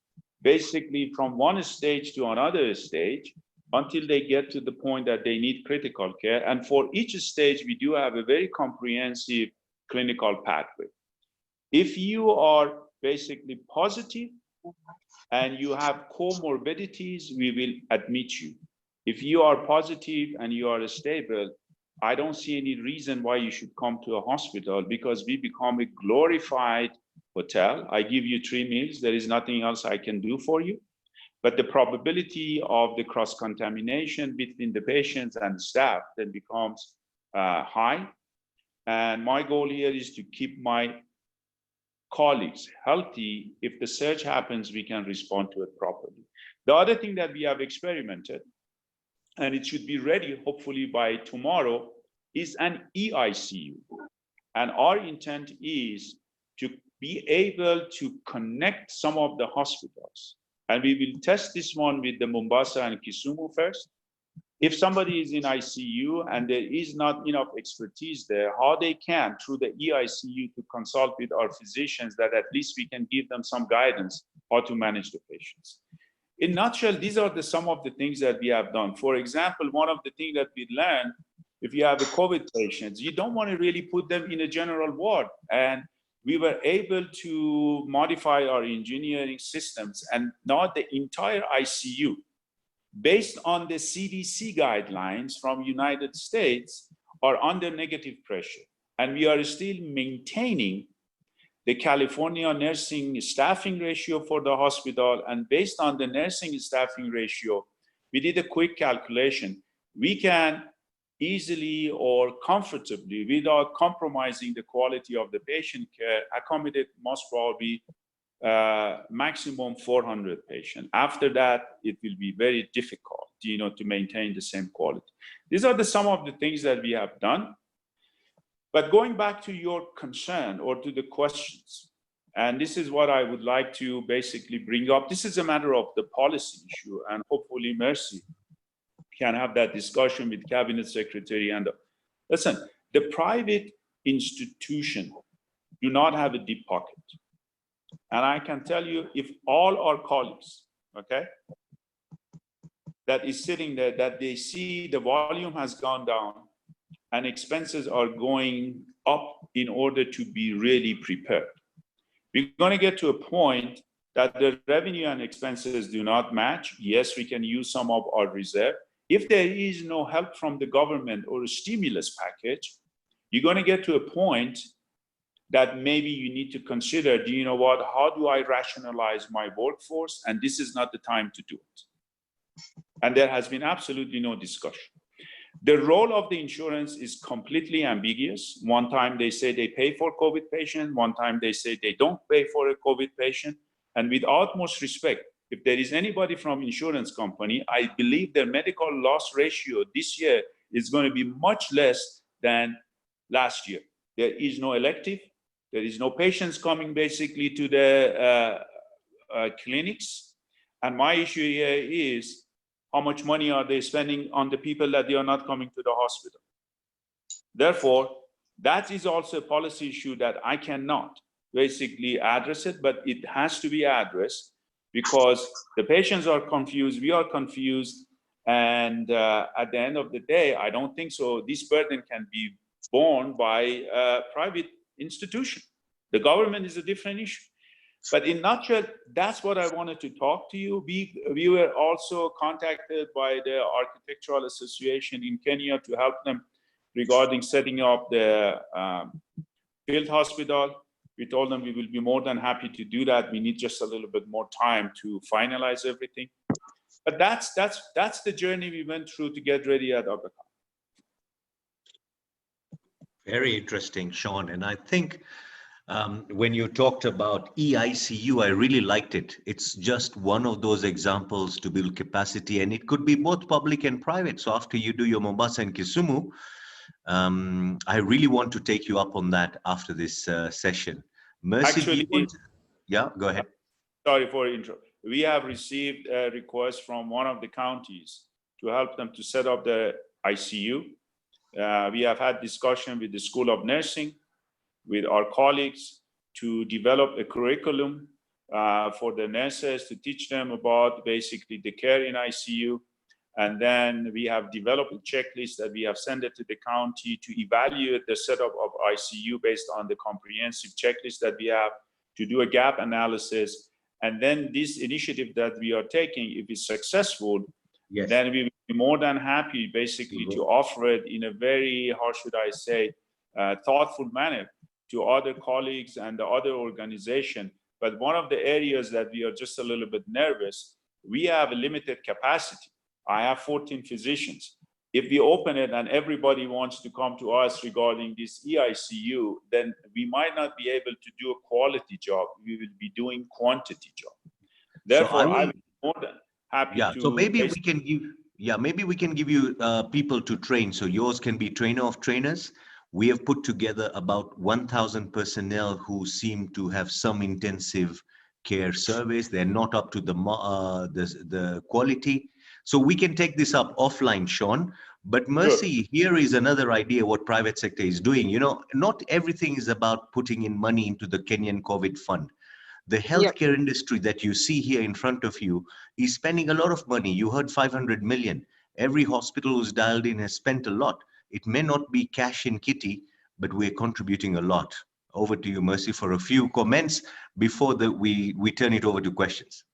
basically from one stage to another stage until they get to the point that they need critical care. And for each stage, we do have a very comprehensive clinical pathway. If you are basically positive and you have comorbidities, we will admit you. If you are positive and you are stable, I don't see any reason why you should come to a hospital, because we become a glorified hotel. I give you 3 meals. There is nothing else I can do for you. But the probability of the cross-contamination between the patients and staff then becomes high. And my goal here is to keep my colleagues healthy. If the surge happens, we can respond to it properly. The other thing that we have experimented, and it should be ready hopefully by tomorrow, is an EICU. And our intent is to be able to connect some of the hospitals. And we will test this one with the Mombasa and Kisumu first. If somebody is in ICU and there is not enough expertise there, how they can, through the EICU, to consult with our physicians, that at least we can give them some guidance how to manage the patients. In a nutshell, these are some of the things that we have done. For example, one of the things that we learned, if you have a COVID patients, you don't want to really put them in a general ward. And we were able to modify our engineering systems, and now the entire ICU, based on the CDC guidelines from United States, are under negative pressure. And we are still maintaining the California nursing staffing ratio for the hospital. And based on the nursing staffing ratio, we did a quick calculation. We can easily or comfortably, without compromising the quality of the patient care, accommodate most probably maximum 400 patients. After that, it will be very difficult, to maintain the same quality. These are some of the things that we have done. But going back to your concern or to the questions, and this is what I would like to basically bring up. This is a matter of the policy issue, and hopefully Mercy can have that discussion with Cabinet Secretary. And listen, the private institution do not have a deep pocket. And I can tell you, if all our colleagues, okay, that is sitting there, that they see the volume has gone down and expenses are going up in order to be really prepared. We're going to get to a point that the revenue and expenses do not match, yes, we can use some of our reserve. If there is no help from the government or a stimulus package, you're going to get to a point that maybe you need to consider, do you know what, how do I rationalize my workforce? And this is not the time to do it. And there has been absolutely no discussion. The role of the insurance is completely ambiguous. One time they say they pay for COVID patient, one time they say they don't pay for a COVID patient. And with utmost respect, if there is anybody from insurance company, I believe their medical loss ratio this year is going to be much less than last year. There is no elective. There is no patients coming basically to the clinics. And my issue here is how much money are they spending on the people that they are not coming to the hospital? Therefore, that is also a policy issue that I cannot basically address it, but it has to be addressed because the patients are confused, we are confused, and at the end of the day, I don't think so. This burden can be borne by a private institution. The government is a different issue. But in a nutshell, that's what I wanted to talk to you. We were also contacted by the Architectural Association in Kenya to help them regarding setting up the field hospital. We told them we will be more than happy to do that. We need just a little bit more time to finalize everything. But that's the journey we went through to get ready at Argon. Very interesting, Sean. And I think when you talked about EICU, I really liked it. It's just one of those examples to build capacity, and it could be both public and private. So after you do your Mombasa and Kisumu, I really want to take you up on that after this session. Mercy, Actually, yeah, go ahead. Sorry for intro. We have received a request from one of the counties to help them to set up the ICU. We have had discussion with the School of Nursing, with our colleagues to develop a curriculum for the nurses to teach them about basically the care in ICU. And then we have developed a checklist that we have sent it to the county to evaluate the setup of ICU based on the comprehensive checklist that we have to do a gap analysis. And then this initiative that we are taking, if it's successful, yes, then we will be more than happy basically to offer it in a very, how should I say, thoughtful manner to other colleagues and the other organization. But one of the areas that we are just a little bit nervous, we have a limited capacity. I have 14 physicians. If we open it and everybody wants to come to us regarding this EICU, then we might not be able to do a quality job. We will be doing quantity job. Therefore, I'm more than happy to. So maybe we can give, maybe we can give you people to train. So yours can be trainer of trainers. We have put together about 1,000 personnel who seem to have some intensive care surveys. They're not up to the quality. So we can take this up offline, Sean. But Mercy, here is another idea what private sector is doing. You know, not everything is about putting in money into the Kenyan COVID fund. The healthcare industry that you see here in front of you is spending a lot of money. You heard 500 million. Every hospital who's dialed in has spent a lot. It may not be cash in kitty, but we're contributing a lot. Over to you, Mercy, for a few comments before we turn it over to questions.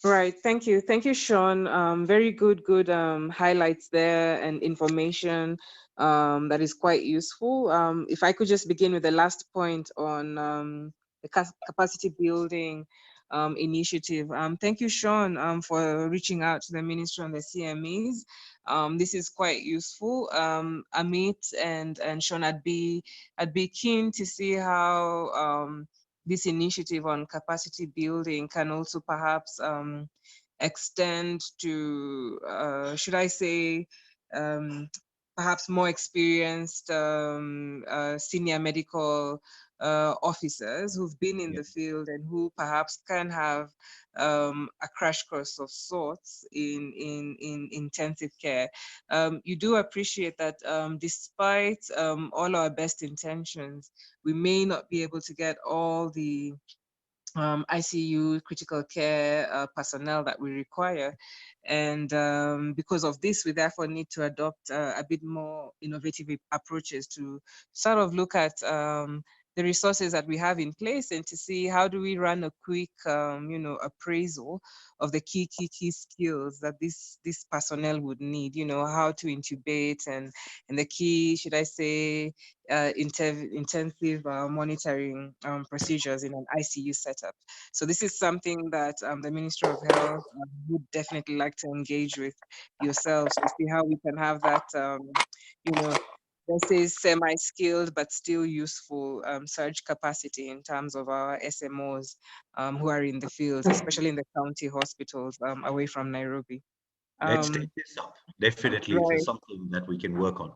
Right. Thank you. Thank you, Sean. Very good highlights there and information that is quite useful. If I could just begin with the last point on the capacity building initiative. Thank you, Sean, for reaching out to the Ministry and the CMEs. This is quite useful. Amit and Sean, I'd be keen to see how this initiative on capacity building can also perhaps extend to, should I say, perhaps more experienced senior medical officers who've been in the field and who perhaps can have a crash course of sorts in intensive care. You do appreciate that despite all our best intentions, we may not be able to get all the ICU critical care personnel that we require. And because of this, we therefore need to adopt a bit more innovative approaches to sort of look at the resources that we have in place and to see how do we run a quick, appraisal of the key skills that this personnel would need, how to intubate and the key, should I say, intensive monitoring procedures in an ICU setup. So this is something that the Ministry of Health would definitely like to engage with yourselves to see how we can have that, you know, let's say semi-skilled but still useful surge capacity in terms of our SMOs who are in the fields, especially in the county hospitals away from Nairobi. Let's take this up. Definitely, Right. it's something that we can work on.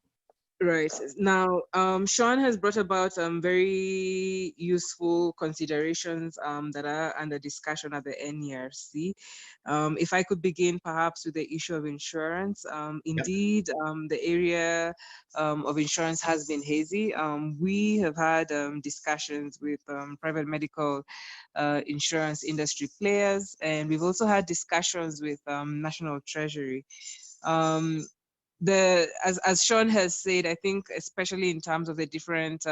Right. Now, Sean has brought about very useful considerations that are under discussion at the NERC. If I could begin perhaps with the issue of insurance. Indeed, the area of insurance has been hazy. We have had discussions with private medical insurance industry players, and we've also had discussions with National Treasury. As Sean has said, I think especially in terms of the different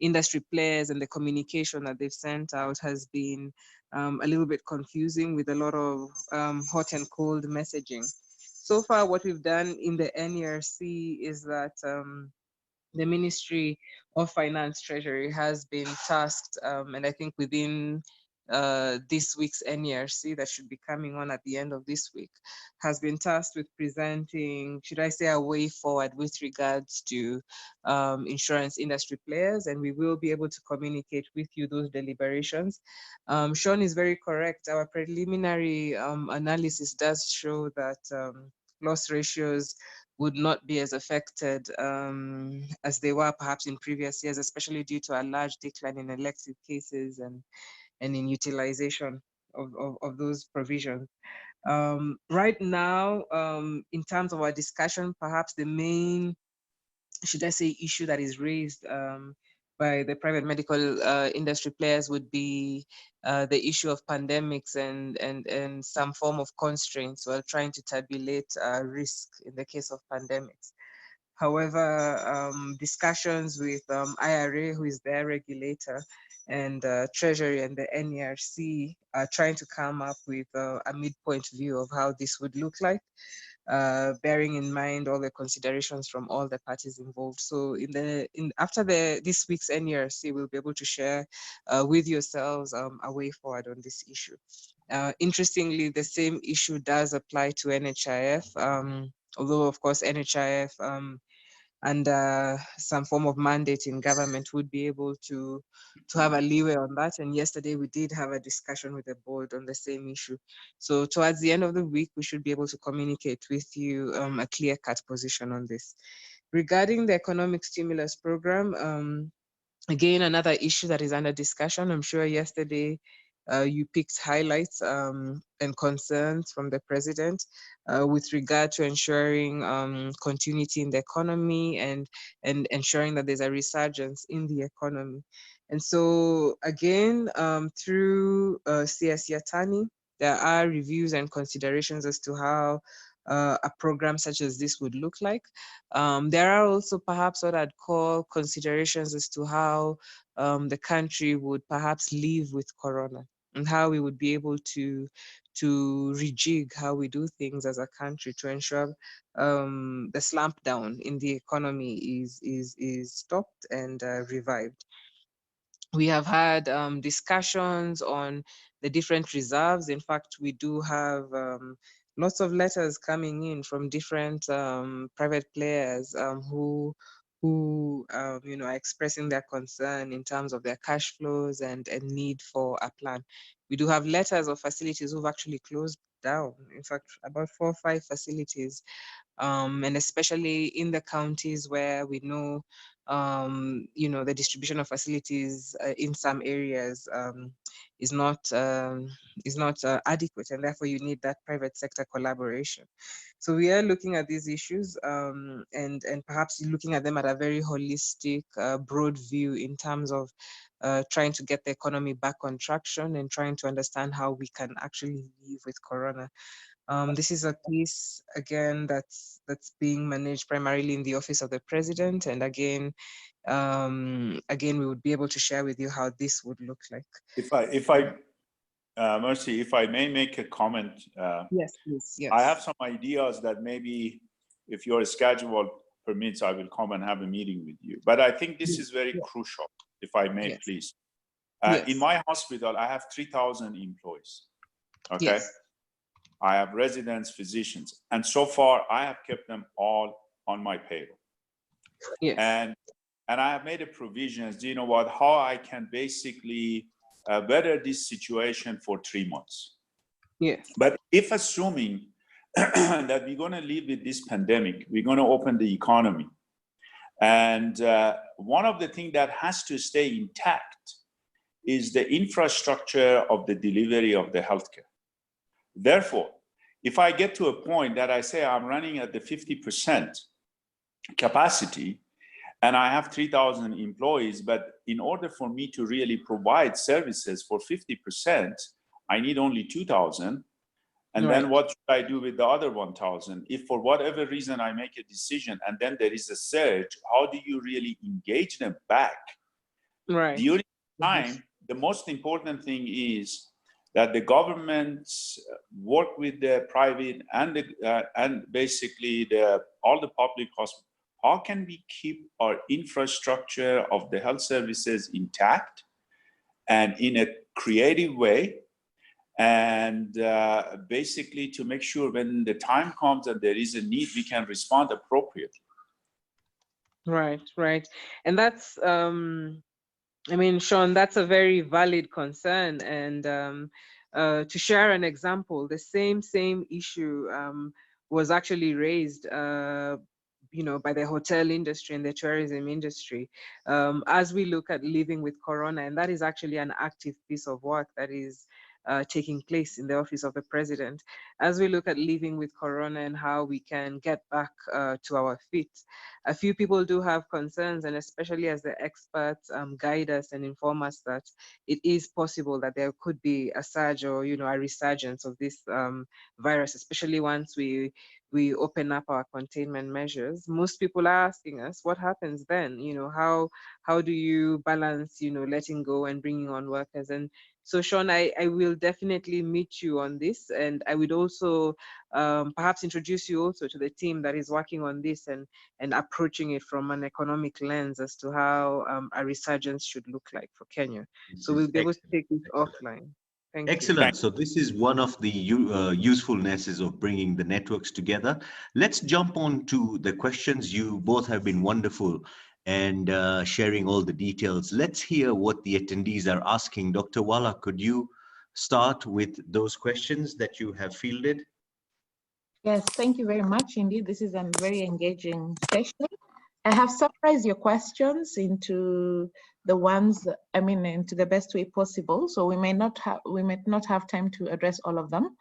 industry players and the communication that they've sent out has been a little bit confusing with a lot of hot and cold messaging. So far, what we've done in the NERC is that the Ministry of Finance Treasury has been tasked, and I think within this week's NERC that should be coming on at the end of this week, has been tasked with presenting, should I say, a way forward with regards to insurance industry players, and we will be able to communicate with you those deliberations. Sean is very correct. Our preliminary analysis does show that loss ratios would not be as affected as they were perhaps in previous years, especially due to a large decline in elective cases and in utilization of those provisions. Right now, in terms of our discussion, perhaps the main, should I say, issue that is raised by the private medical industry players would be the issue of pandemics and some form of constraints while trying to tabulate risk in the case of pandemics. However, discussions with IRA, who is their regulator, and Treasury and the NERC are trying to come up with a midpoint view of how this would look like, bearing in mind all the considerations from all the parties involved. So after this week's NERC, we'll be able to share with yourselves a way forward on this issue. Interestingly, the same issue does apply to NHIF, although of course NHIF and some form of mandate in government would be able to have a leeway on that. And yesterday we did have a discussion with the board on the same issue. So towards the end of the week, we should be able to communicate with you a clear-cut position on this. Regarding the economic stimulus program, again, another issue that is under discussion. I'm sure yesterday you picked highlights and concerns from the president with regard to ensuring continuity in the economy and ensuring that there's a resurgence in the economy. And so again, through CS Yatani, there are reviews and considerations as to how a program such as this would look like. There are also perhaps what I'd call considerations as to how the country would perhaps live with Corona and how we would be able to rejig how we do things as a country to ensure the slump down in the economy is stopped and revived. We have had discussions on the different reserves. In fact, we do have lots of letters coming in from different private players who are expressing their concern in terms of their cash flows and need for a plan. We do have letters of facilities who've actually closed down. In fact, about 4 or 5 facilities, and especially in the counties where we know the distribution of facilities in some areas is not adequate, and therefore you need that private sector collaboration. So we are looking at these issues and perhaps looking at them at a very holistic, broad view in terms of trying to get the economy back on traction and trying to understand how we can actually live with Corona. This is a piece, again, that's being managed primarily in the Office of the President. And again, we would be able to share with you how this would look like. Mercy, if I may make a comment. Yes, please. Yes. I have some ideas that maybe if your schedule permits, I will come and have a meeting with you. But I think this is very crucial, if I may, Yes. please. Yes. In my hospital, I have 3,000 employees. Okay. Yes. I have residents, physicians, and so far I have kept them all on my payroll. Yes. And I have made a provisions, do you know what, how I can basically weather this situation for 3 months. Yes. But if assuming that we're going to live with this pandemic, we're going to open the economy. And one of the things that has to stay intact is the infrastructure of the delivery of the healthcare. Therefore, if I get to a point that I say I'm running at the 50% capacity and I have 3,000 employees, but in order for me to really provide services for 50%, I need only 2,000. And then what should I do with the other 1,000? If for whatever reason I make a decision and then there is a surge, how do you really engage them back? Right. During the time, the most important thing is that the governments work with the private and basically all the public hospitals. How can we keep our infrastructure of the health services intact and in a creative way? And basically to make sure when the time comes that there is a need, we can respond appropriately. Right, right. And that's, I mean, Sean, that's a very valid concern. And to share an example, the same issue was actually raised, you know, by the hotel industry and the tourism industry as we look at living with corona. And that is actually an active piece of work that is taking place in the Office of the President. As we look at living with corona and how we can get back to our feet, a few people do have concerns, and especially as the experts guide us and inform us that it is possible that there could be a surge or, you know, a resurgence of this virus, especially once we open up our containment measures. Most people are asking us, what happens then? You know, how do you balance, you know, letting go and bringing on workers? And so, Sean, I will definitely meet you on this, and I would also perhaps introduce you also to the team that is working on this and approaching it from an economic lens as to how a resurgence should look like for Kenya. So we'll be able to take this offline. Thank Excellent. you. So this is one of the usefulnesses of bringing the networks together. Let's jump on to the questions. You both have been wonderful and sharing all the details. Let's hear what the attendees are asking. Dr. Wala, could you start with those questions that you have fielded? Yes, thank you very much indeed. This is a very engaging session. I have summarized your questions into the ones, I mean, into the best way possible. So we might not have time to address all of them.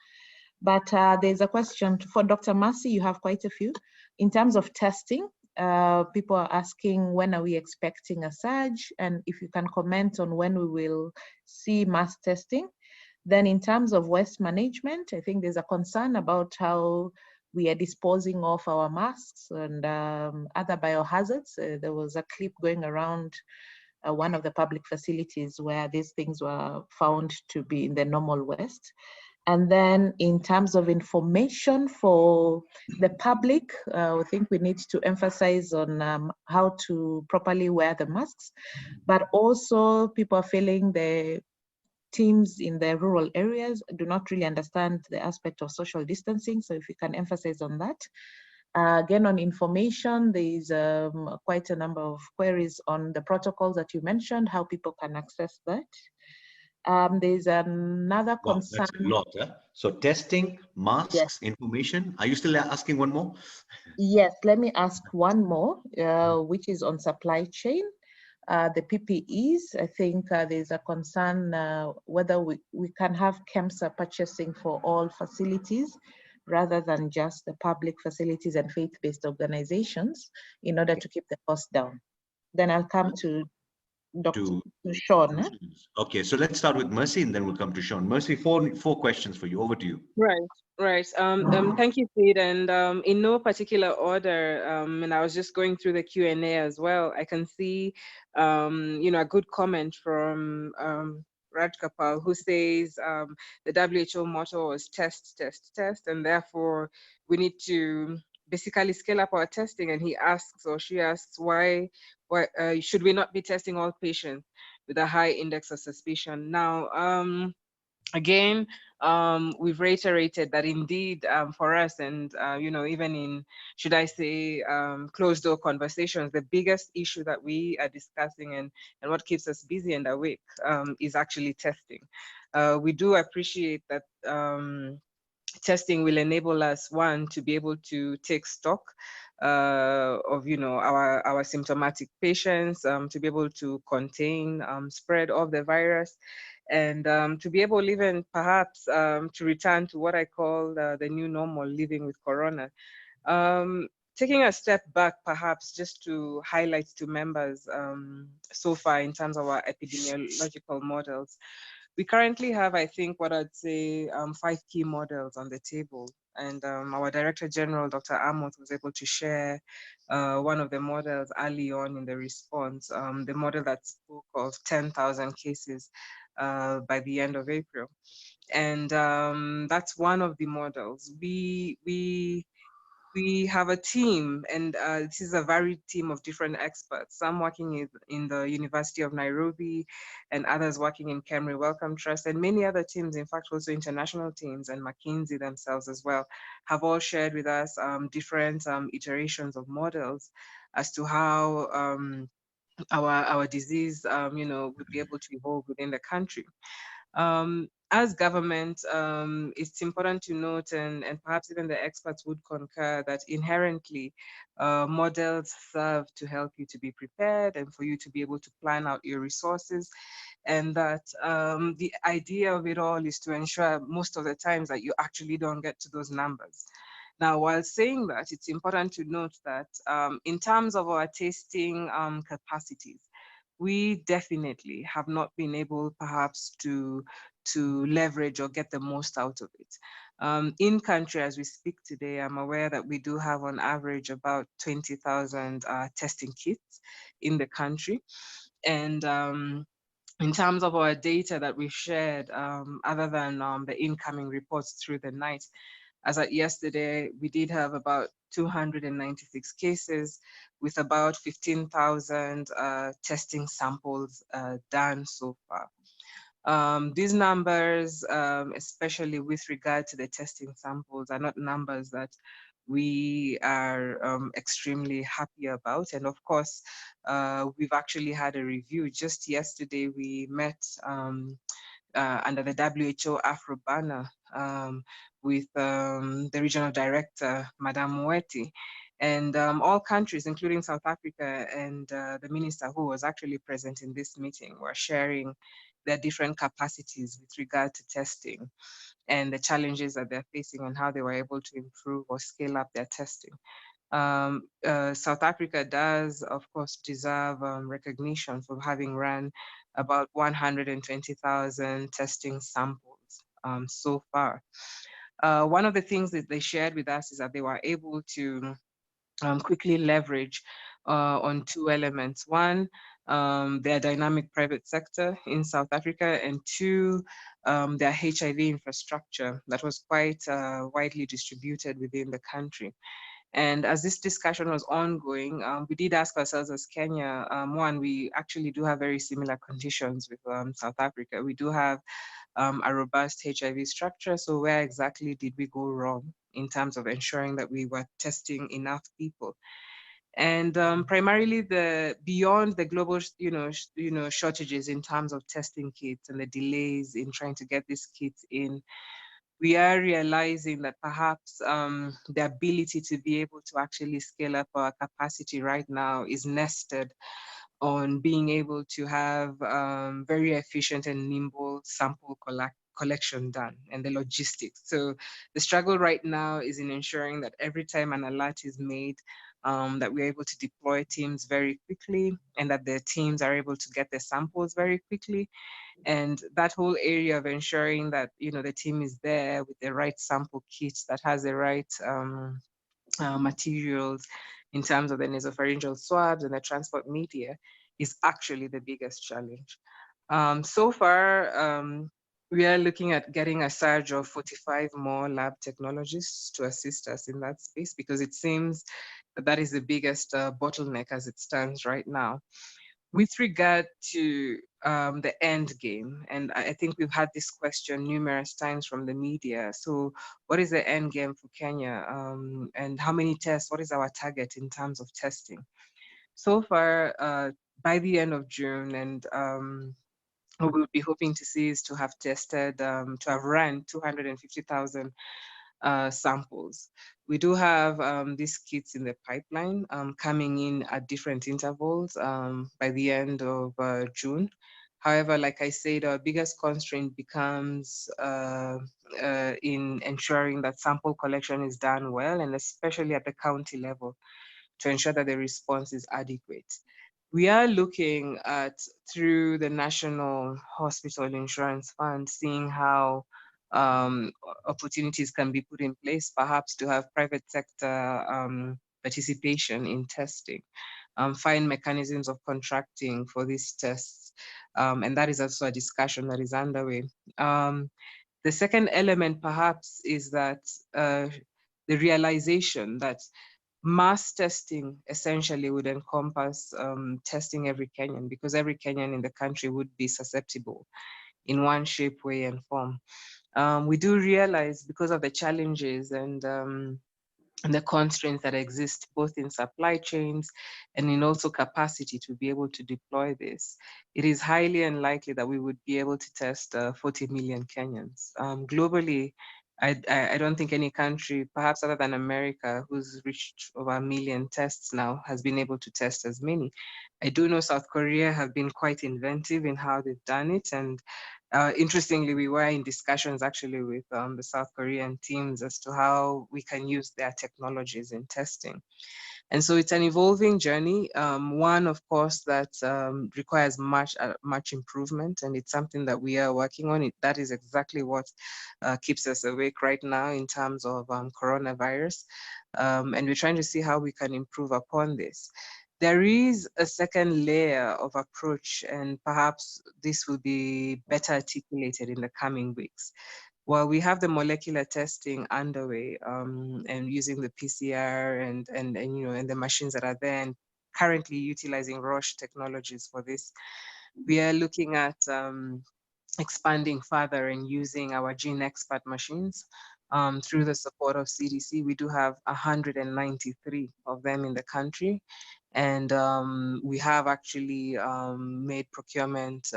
But there's a question for Dr. Mercy. You have quite a few. In terms of testing, people are asking, when are we expecting a surge? And if you can comment on when we will see mass testing. Then in terms of waste management, I think there's a concern about how we are disposing of our masks and other biohazards. There was a clip going around one of the public facilities where these things were found to be in the normal waste. And then in terms of information for the public, I think we need to emphasize on how to properly wear the masks, but also people are feeling the teams in the rural areas do not really understand the aspect of social distancing. So if you can emphasize on that. Again, on information, there is quite a number of queries on the protocols that you mentioned, how people can access that. There's another concern. That's a lot. So testing, masks, Yes. information. Are you still asking one more? Yes, let me ask one more, which is on supply chain. The PPEs, I think there's a concern whether we can have KEMSA purchasing for all facilities rather than just the public facilities and faith-based organizations in order to keep the cost down. Then I'll come to Dr. Sean. Okay, so let's start with Mercy and then we'll come to Sean. Mercy, four questions for you. Over to you. Right, right. Thank you, Sid. And in no particular order, and I was just going through the Q&A as well. I can see, a good comment from Raj Kapal, who says the WHO motto was test, test, test, and therefore we need to basically scale up our testing. And he asks, or she asks, why should we not be testing all patients with a high index of suspicion? Now, again, we've reiterated that indeed for us, and even in, should I say, closed door conversations, the biggest issue that we are discussing and what keeps us busy and awake is actually testing. We do appreciate that testing will enable us, one, to be able to take stock of our symptomatic patients, to be able to contain spread of the virus, and to be able even perhaps to return to what I call the new normal, living with corona. Taking a step back, perhaps just to highlight to members so far in terms of our epidemiological models, we currently have, I think, what I'd say 5 key models on the table. And our Director General, Dr. Amos, was able to share one of the models early on in the response, the model that spoke of 10,000 cases by the end of April. And that's one of the models. We have a team, and this is a varied team of different experts, some working in the University of Nairobi and others working in Kemri Wellcome Trust, and many other teams, in fact, also international teams, and McKinsey themselves as well, have all shared with us different iterations of models as to how our disease, would be able to evolve within the country. As government, it's important to note, and perhaps even the experts would concur, that inherently models serve to help you to be prepared and for you to be able to plan out your resources. And that the idea of it all is to ensure most of the times that you actually don't get to those numbers. Now, while saying that, it's important to note that in terms of our testing capacities, we definitely have not been able perhaps to leverage or get the most out of it. In country, as we speak today, I'm aware that we do have on average about 20,000 testing kits in the country. And in terms of our data that we've shared, other than the incoming reports through the night, as at yesterday, we did have about 296 cases with about 15,000 testing samples done so far. These numbers, especially with regard to the testing samples, are not numbers that we are extremely happy about. And of course, we've actually had a review. Just yesterday, we met under the WHO Afro banner with the regional director, Madame Mweti, and all countries, including South Africa, and the minister who was actually present in this meeting, were sharing their different capacities with regard to testing and the challenges that they're facing and how they were able to improve or scale up their testing. South Africa does, of course, deserve recognition for having run about 120,000 testing samples so far. One of the things that they shared with us is that they were able to quickly leverage on 2 elements. One, their dynamic private sector in South Africa, and 2, their HIV infrastructure that was quite widely distributed within the country. And as this discussion was ongoing, we did ask ourselves as Kenya, one, we actually do have very similar conditions with South Africa. We do have a robust HIV structure. So where exactly did we go wrong in terms of ensuring that we were testing enough people? And primarily beyond the global, shortages in terms of testing kits and the delays in trying to get these kits in, we are realizing that perhaps the ability to be able to actually scale up our capacity right now is nested on being able to have very efficient and nimble sample collection done and the logistics. So the struggle right now is in ensuring that every time an alert is made, that we're able to deploy teams very quickly and that the teams are able to get their samples very quickly. And that whole area of ensuring that, you know, the team is there with the right sample kits that has the right materials in terms of the nasopharyngeal swabs and the transport media is actually the biggest challenge. So far, we are looking at getting a surge of 45 more lab technologists to assist us in that space, because it seems that that is the biggest bottleneck as it stands right now. With regard to the end game, and I think we've had this question numerous times from the media. So what is the end game for Kenya? And how many tests? What is our target in terms of testing? So far, by the end of June, and what we'll be hoping to see is to have tested, to have run 250,000 samples. We do have these kits in the pipeline coming in at different intervals by the end of June. However, like I said, our biggest constraint becomes in ensuring that sample collection is done well, and especially at the county level, to ensure that the response is adequate. We are looking at, through the National Hospital Insurance Fund, seeing how opportunities can be put in place, perhaps to have private sector participation in testing, find mechanisms of contracting for these tests. And that is also a discussion that is underway. The second element perhaps is that the realization that mass testing essentially would encompass testing every Kenyan, because every Kenyan in the country would be susceptible in one shape, way, and form. We do realize, because of the challenges and the constraints that exist both in supply chains and in also capacity to be able to deploy this, it is highly unlikely that we would be able to test 40 million Kenyans. Globally, I don't think any country, perhaps other than America, who's reached over 1 million tests now, has been able to test as many. I do know South Korea have been quite inventive in how they've done it. And interestingly, we were in discussions actually with the South Korean teams as to how we can use their technologies in testing. And so it's an evolving journey, one, of course, that requires much improvement, and it's something that we are working on. That is exactly what keeps us awake right now in terms of coronavirus. And we're trying to see how we can improve upon this. There is a second layer of approach, and perhaps this will be better articulated in the coming weeks. While we have the molecular testing underway and using the PCR and you know, and the machines that are there, and currently utilizing Roche technologies for this, we are looking at expanding further and using our gene expert machines. Through the support of CDC, we do have 193 of them in the country. And we have actually made procurement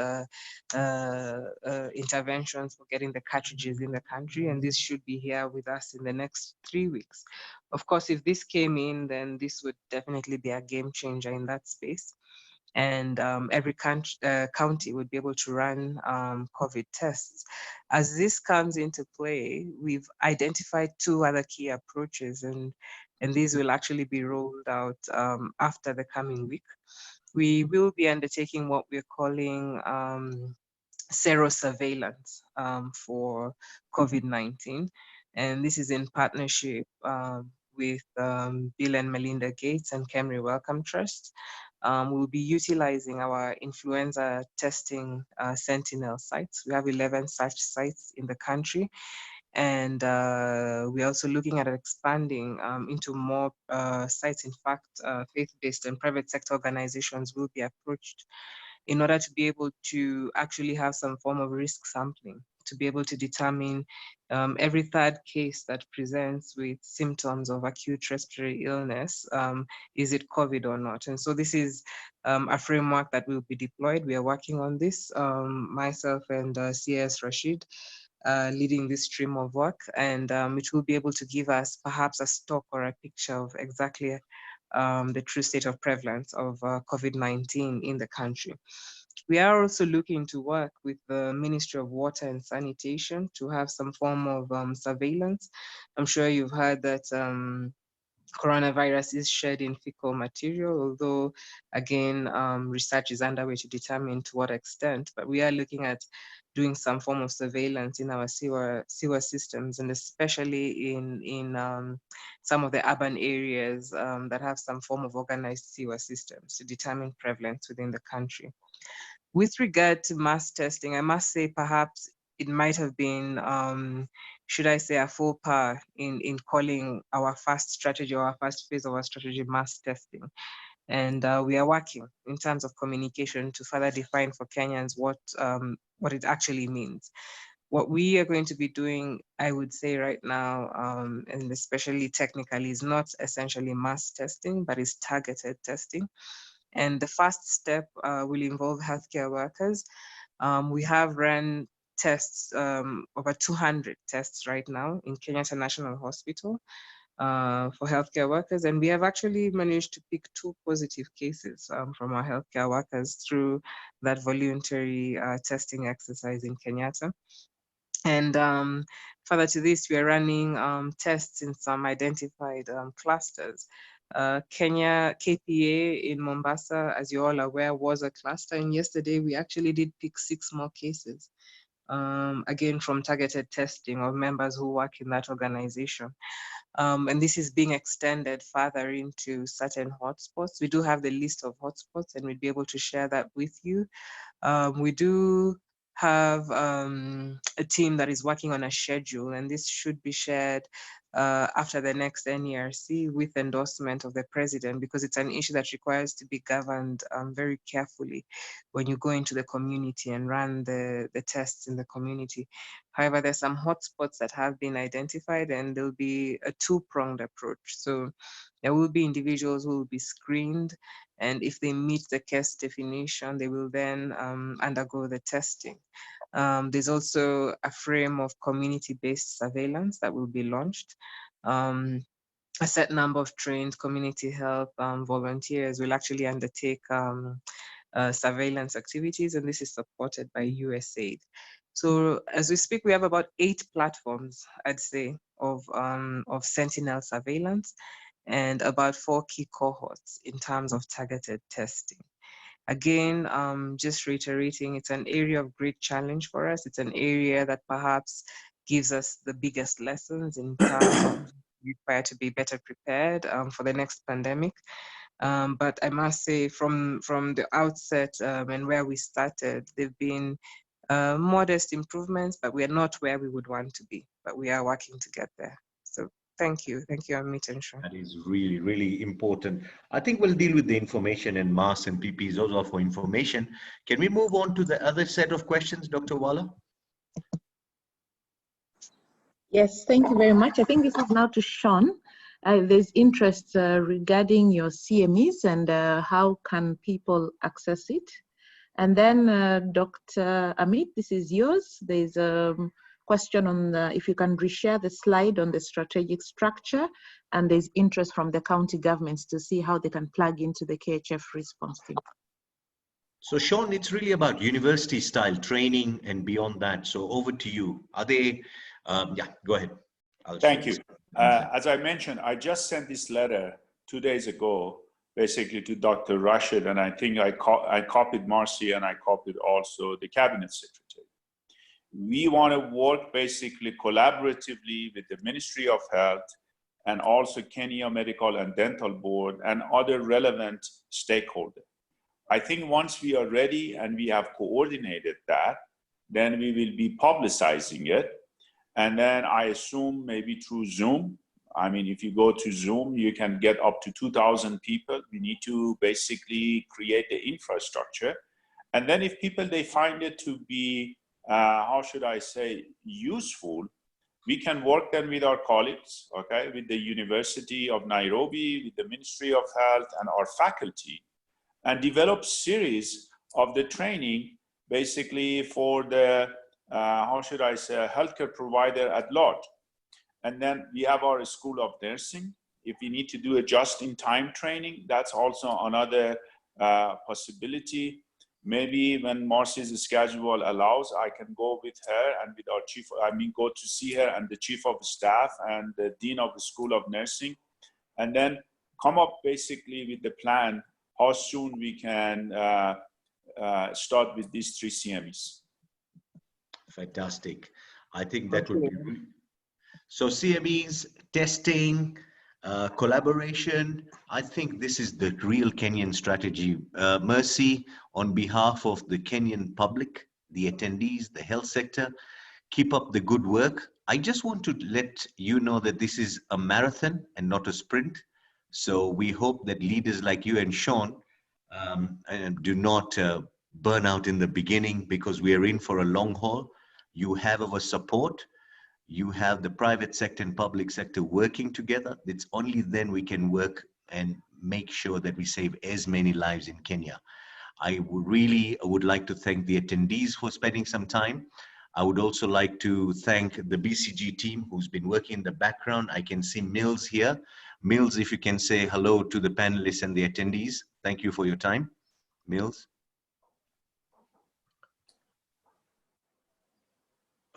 interventions for getting the cartridges in the country, and this should be here with us in the next 3 weeks. Of course, if this came in, then this would definitely be a game changer in that space. And every county would be able to run COVID tests. As this comes into play, we've identified 2 other key approaches, and these will actually be rolled out after the coming week. We will be undertaking what we're calling Cero Surveillance for COVID-19. And this is in partnership with Bill and Melinda Gates and Kemry Wellcome Trust. We'll be utilizing our influenza testing Sentinel sites. We have 11 such sites in the country. And we're also looking at expanding into more sites. In fact, faith-based and private sector organizations will be approached in order to be able to actually have some form of risk sampling, to be able to determine every third case that presents with symptoms of acute respiratory illness, is it COVID or not? And so this is a framework that will be deployed. We are working on this, myself and CS Rashid, leading this stream of work, and it will be able to give us perhaps a stock or a picture of exactly the true state of prevalence of COVID-19 in the country. We are also looking to work with the Ministry of Water and Sanitation to have some form of surveillance. I'm sure you've heard that coronavirus is shed in fecal material, although again, research is underway to determine to what extent, but we are looking at doing some form of surveillance in our sewer systems, and especially in some of the urban areas that have some form of organized sewer systems to determine prevalence within the country. With regard to mass testing, I must say perhaps it might have been, should I say, a faux pas in calling our first strategy or our first phase of our strategy mass testing. And we are working in terms of communication to further define for Kenyans what it actually means. What we are going to be doing, I would say right now, and especially technically, is not essentially mass testing, but is targeted testing. And the first step will involve healthcare workers. We have run tests, over 200 tests right now in Kenyatta National Hospital for healthcare workers. And we have actually managed to pick 2 positive cases from our healthcare workers through that voluntary testing exercise in Kenyatta. And further to this, we are running tests in some identified clusters. Kenya, KPA in Mombasa, as you're all aware, was a cluster. And yesterday, we actually did pick 6 more cases, again, from targeted testing of members who work in that organization. And this is being extended further into certain hotspots. We do have the list of hotspots, and we'd be able to share that with you. We do have a team that is working on a schedule, and this should be shared after the next NERC with endorsement of the president, because it's an issue that requires to be governed very carefully when you go into the community and run the tests in the community. However, there's some hotspots that have been identified, and there'll be a 2-pronged approach. So there will be individuals who will be screened, and if they meet the case definition, they will then undergo the testing. There's also a frame of community-based surveillance that will be launched. A set number of trained community health volunteers will actually undertake surveillance activities, and this is supported by USAID. So as we speak, we have about 8 platforms, I'd say, of sentinel surveillance, and about 4 key cohorts in terms of targeted testing. Again, just reiterating, it's an area of great challenge for us. It's an area that perhaps gives us the biggest lessons in terms of required to be better prepared for the next pandemic. But I must say, from the outset and where we started, there've been modest improvements, but we are not where we would want to be, but we are working to get there. So thank you, Amit and Sean. That is really, really important. I think we'll deal with the information and mass and PPs, those are for information. Can we move on to the other set of questions, Dr. Wala? Yes, thank you very much. I think this is now to Sean. There's interest regarding your CMEs and how can people access it. And then Dr. Amit, this is yours. There's a question on if you can reshare the slide on the strategic structure, and there's interest from the county governments to see how they can plug into the KHF response team. So Sean, it's really about university style training and beyond that. So over to you. Are they, yeah, go ahead. Thank you. As I mentioned, I just sent this letter 2 days ago, basically to Dr. Rashid, and I think I copied Marcy and I copied also the cabinet secretary. We want to work basically collaboratively with the Ministry of Health and also Kenya Medical and Dental Board and other relevant stakeholders. I think once we are ready and we have coordinated that, then we will be publicizing it. And then I assume maybe through Zoom. I mean, if you go to Zoom, you can get up to 2,000 people. We need to basically create the infrastructure. And then if people, they find it to be, how should I say, useful, we can work then with our colleagues, okay, with the University of Nairobi, with the Ministry of Health and our faculty, and develop series of the training basically for the, how should I say, healthcare provider at large. And then we have our School of Nursing. If we need to do a just-in-time training, that's also another possibility. Maybe when Marcy's schedule allows, I can go with her and with our chief, go to see her and the chief of staff and the dean of the School of Nursing, and then come up basically with the plan how soon we can start with these 3 CMEs. Fantastic. I think that would be so. CMEs, testing, collaboration. I think this is the real Kenyan strategy. Mercy, on behalf of the Kenyan public, the attendees, the health sector, keep up the good work. I just want to let you know that this is a marathon and not a sprint. So we hope that leaders like you and Sean do not burn out in the beginning, because we are in for a long haul. You have our support. You have the private sector and public sector working together. It's only then we can work and make sure that we save as many lives in Kenya. I would like to thank the attendees for spending some time. I would also like to thank the BCG team who's been working in the background. I can see Mills here. Mills, if you can say hello to the panelists and the attendees. Thank you for your time. Mills.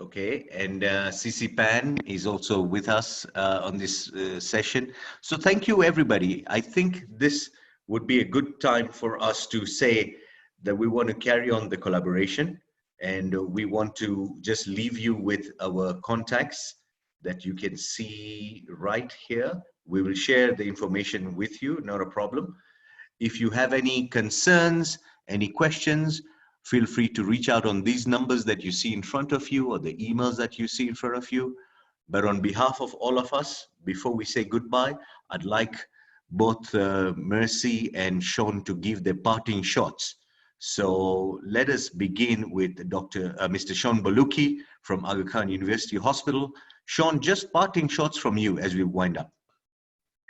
Okay, and CC Pan is also with us on this session. So thank you, everybody. I think this would be a good time for us to say that we want to carry on the collaboration, and we want to just leave you with our contacts that you can see right here. We will share the information with you, not a problem. If you have any concerns, any questions, feel free to reach out on these numbers that you see in front of you or the emails that you see in front of you. But on behalf of all of us, before we say goodbye, I'd like both Mercy and Sean to give their parting shots. So let us begin with Mr. Sean Baluki from Aga Khan University Hospital. Sean, just parting shots from you as we wind up.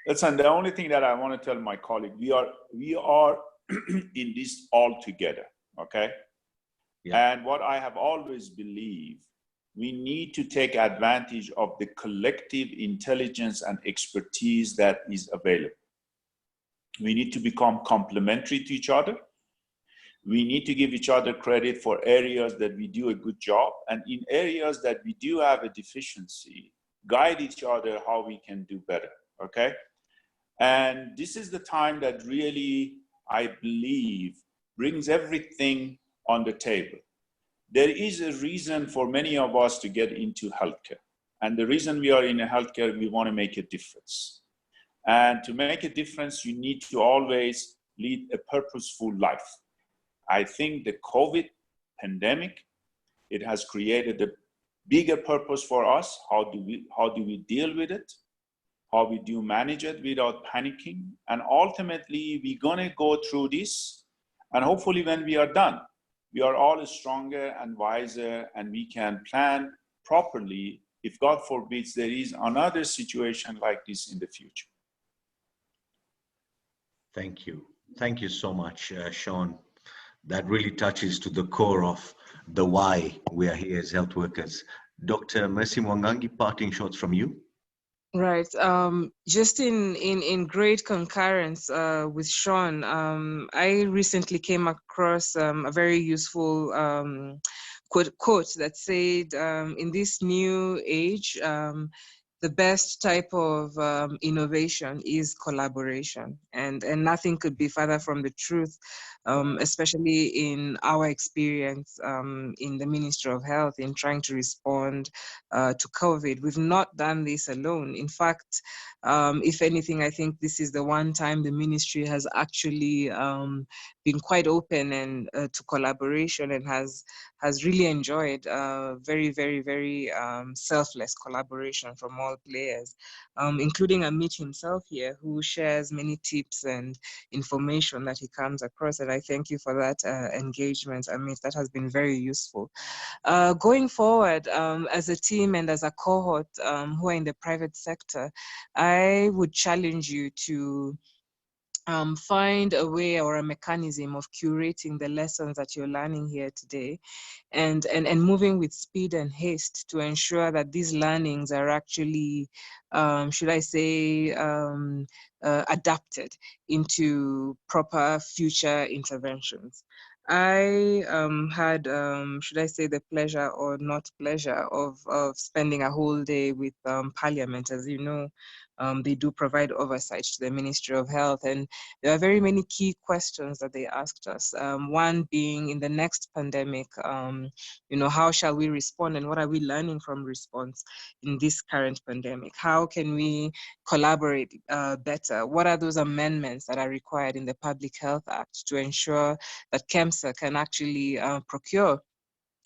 Listen, the only thing that I want to tell my colleague, we are in this all together. Okay. Yeah. And what I have always believed, we need to take advantage of the collective intelligence and expertise that is available. We need to become complementary to each other. We need to give each other credit for areas that we do a good job, and in areas that we do have a deficiency, guide each other how we can do better. Okay. And this is the time that really, I believe, brings everything on the table. There is a reason for many of us to get into healthcare. And the reason we are in healthcare, we want to make a difference. And to make a difference, you need to always lead a purposeful life. I think the COVID pandemic, it has created a bigger purpose for us. How do we deal with it? How we do manage it without panicking? And ultimately, we're going to go through this. And hopefully when we are done, we are all stronger and wiser, and we can plan properly if, God forbids, there is another situation like this in the future. Thank you. Thank you so much, Sean. That really touches to the core of the why we are here as health workers. Dr. Mercy Mwangangi, parting shots from you. Right. Just in great concurrence with Sean, I recently came across a very useful quote that said, in this new age, the best type of innovation is collaboration, and nothing could be further from the truth, especially in our experience in the Ministry of Health in trying to respond to COVID. We've not done this alone. In fact, if anything, I think this is the one time the ministry has actually been quite open and to collaboration, and has really enjoyed very, very, very selfless collaboration from all players, including Amit himself here, who shares many tips and information that he comes across. And I thank you for that engagement, Amit. That has been very useful. Going forward, as a team and as a cohort who are in the private sector, I would challenge you to find a way or a mechanism of curating the lessons that you're learning here today, and moving with speed and haste to ensure that these learnings are actually, should I say, adapted into proper future interventions. I had, should I say, the pleasure or not pleasure of spending a whole day with Parliament. As you know, they do provide oversight to the Ministry of Health, and there are very many key questions that they asked us. One being, in the next pandemic, how shall we respond, and what are we learning from response in this current pandemic? How can we collaborate better? What are those amendments that are required in the Public Health Act to ensure that KEMSA can actually procure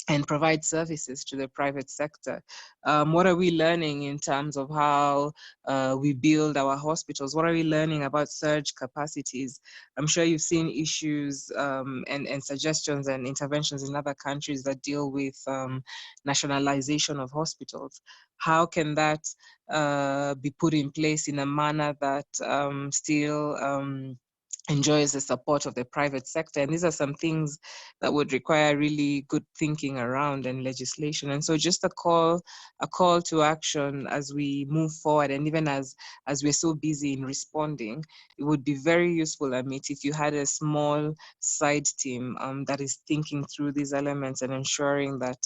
and provide services to the private sector? What are we learning in terms of how we build our hospitals? What are we learning about surge capacities? I'm sure you've seen issues and suggestions and interventions in other countries that deal with nationalization of hospitals. How can that be put in place in a manner that still enjoys the support of the private sector? And these are some things that would require really good thinking around and legislation. And so just a call to action as we move forward, and even as we're so busy in responding, it would be very useful, Amit, if you had a small side team that is thinking through these elements and ensuring that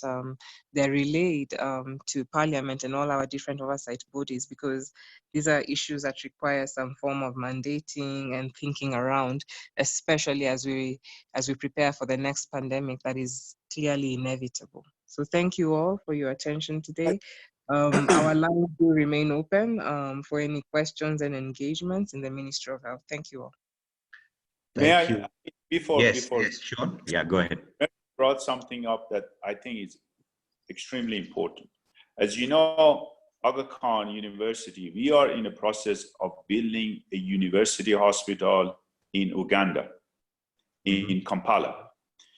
they're relayed to Parliament and all our different oversight bodies, because these are issues that require some form of mandating and thinking around, especially as we prepare for the next pandemic that is clearly inevitable. So thank you all for your attention today. Our lines will remain open for any questions and engagements in the Ministry of Health. Thank you all. Thank you. Before Yes, Sean. Yeah, go ahead. Brought something up that I think is extremely important. As you know, Aga Khan University, we are in the process of building a university hospital in Uganda, in Kampala.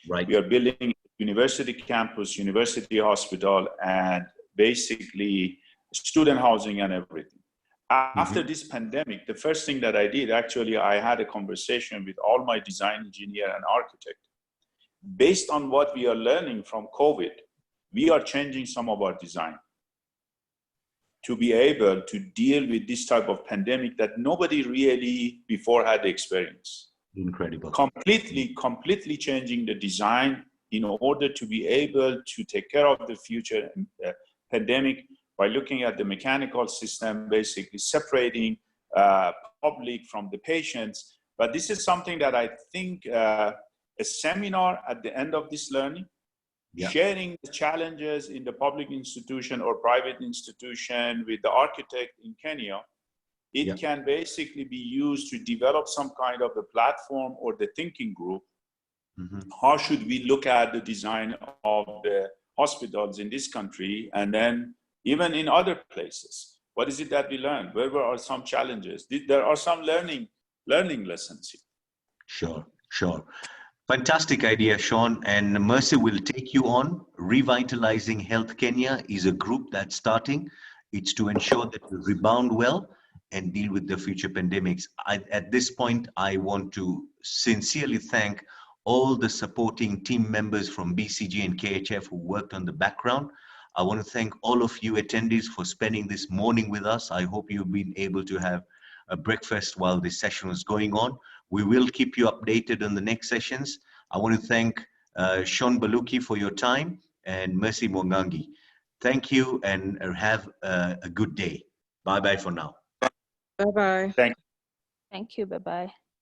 Right. We are building a university campus, university hospital, and basically student housing and everything. After this pandemic, the first thing that I did, actually, I had a conversation with all my design engineer and architect. Based on what we are learning from COVID, we are changing some of our design to be able to deal with this type of pandemic that nobody really before had experience. Incredible. Completely changing the design in order to be able to take care of the future pandemic by looking at the mechanical system, basically separating public from the patients. But this is something that I think a seminar at the end of this learning, sharing the challenges in the public institution or private institution with the architect in Kenya, it can basically be used to develop some kind of a platform or the thinking group. How should we look at the design of the hospitals in this country and then even in other places? What is it that we learned? Where are some challenges? There are some learning lessons here. Sure. Fantastic idea, Sean. And Mercy will take you on. Revitalizing Health Kenya is a group that's starting. It's to ensure that we rebound well and deal with the future pandemics. At this point, I want to sincerely thank all the supporting team members from BCG and KHF who worked on the background. I want to thank all of you attendees for spending this morning with us. I hope you've been able to have a breakfast while this session was going on. We will keep you updated on the next sessions. I want to thank Sean Baluki for your time and Mercy Mwangangi. Thank you and have a good day. Bye-bye for now. Bye-bye. Thank you. Thank you. Bye-bye.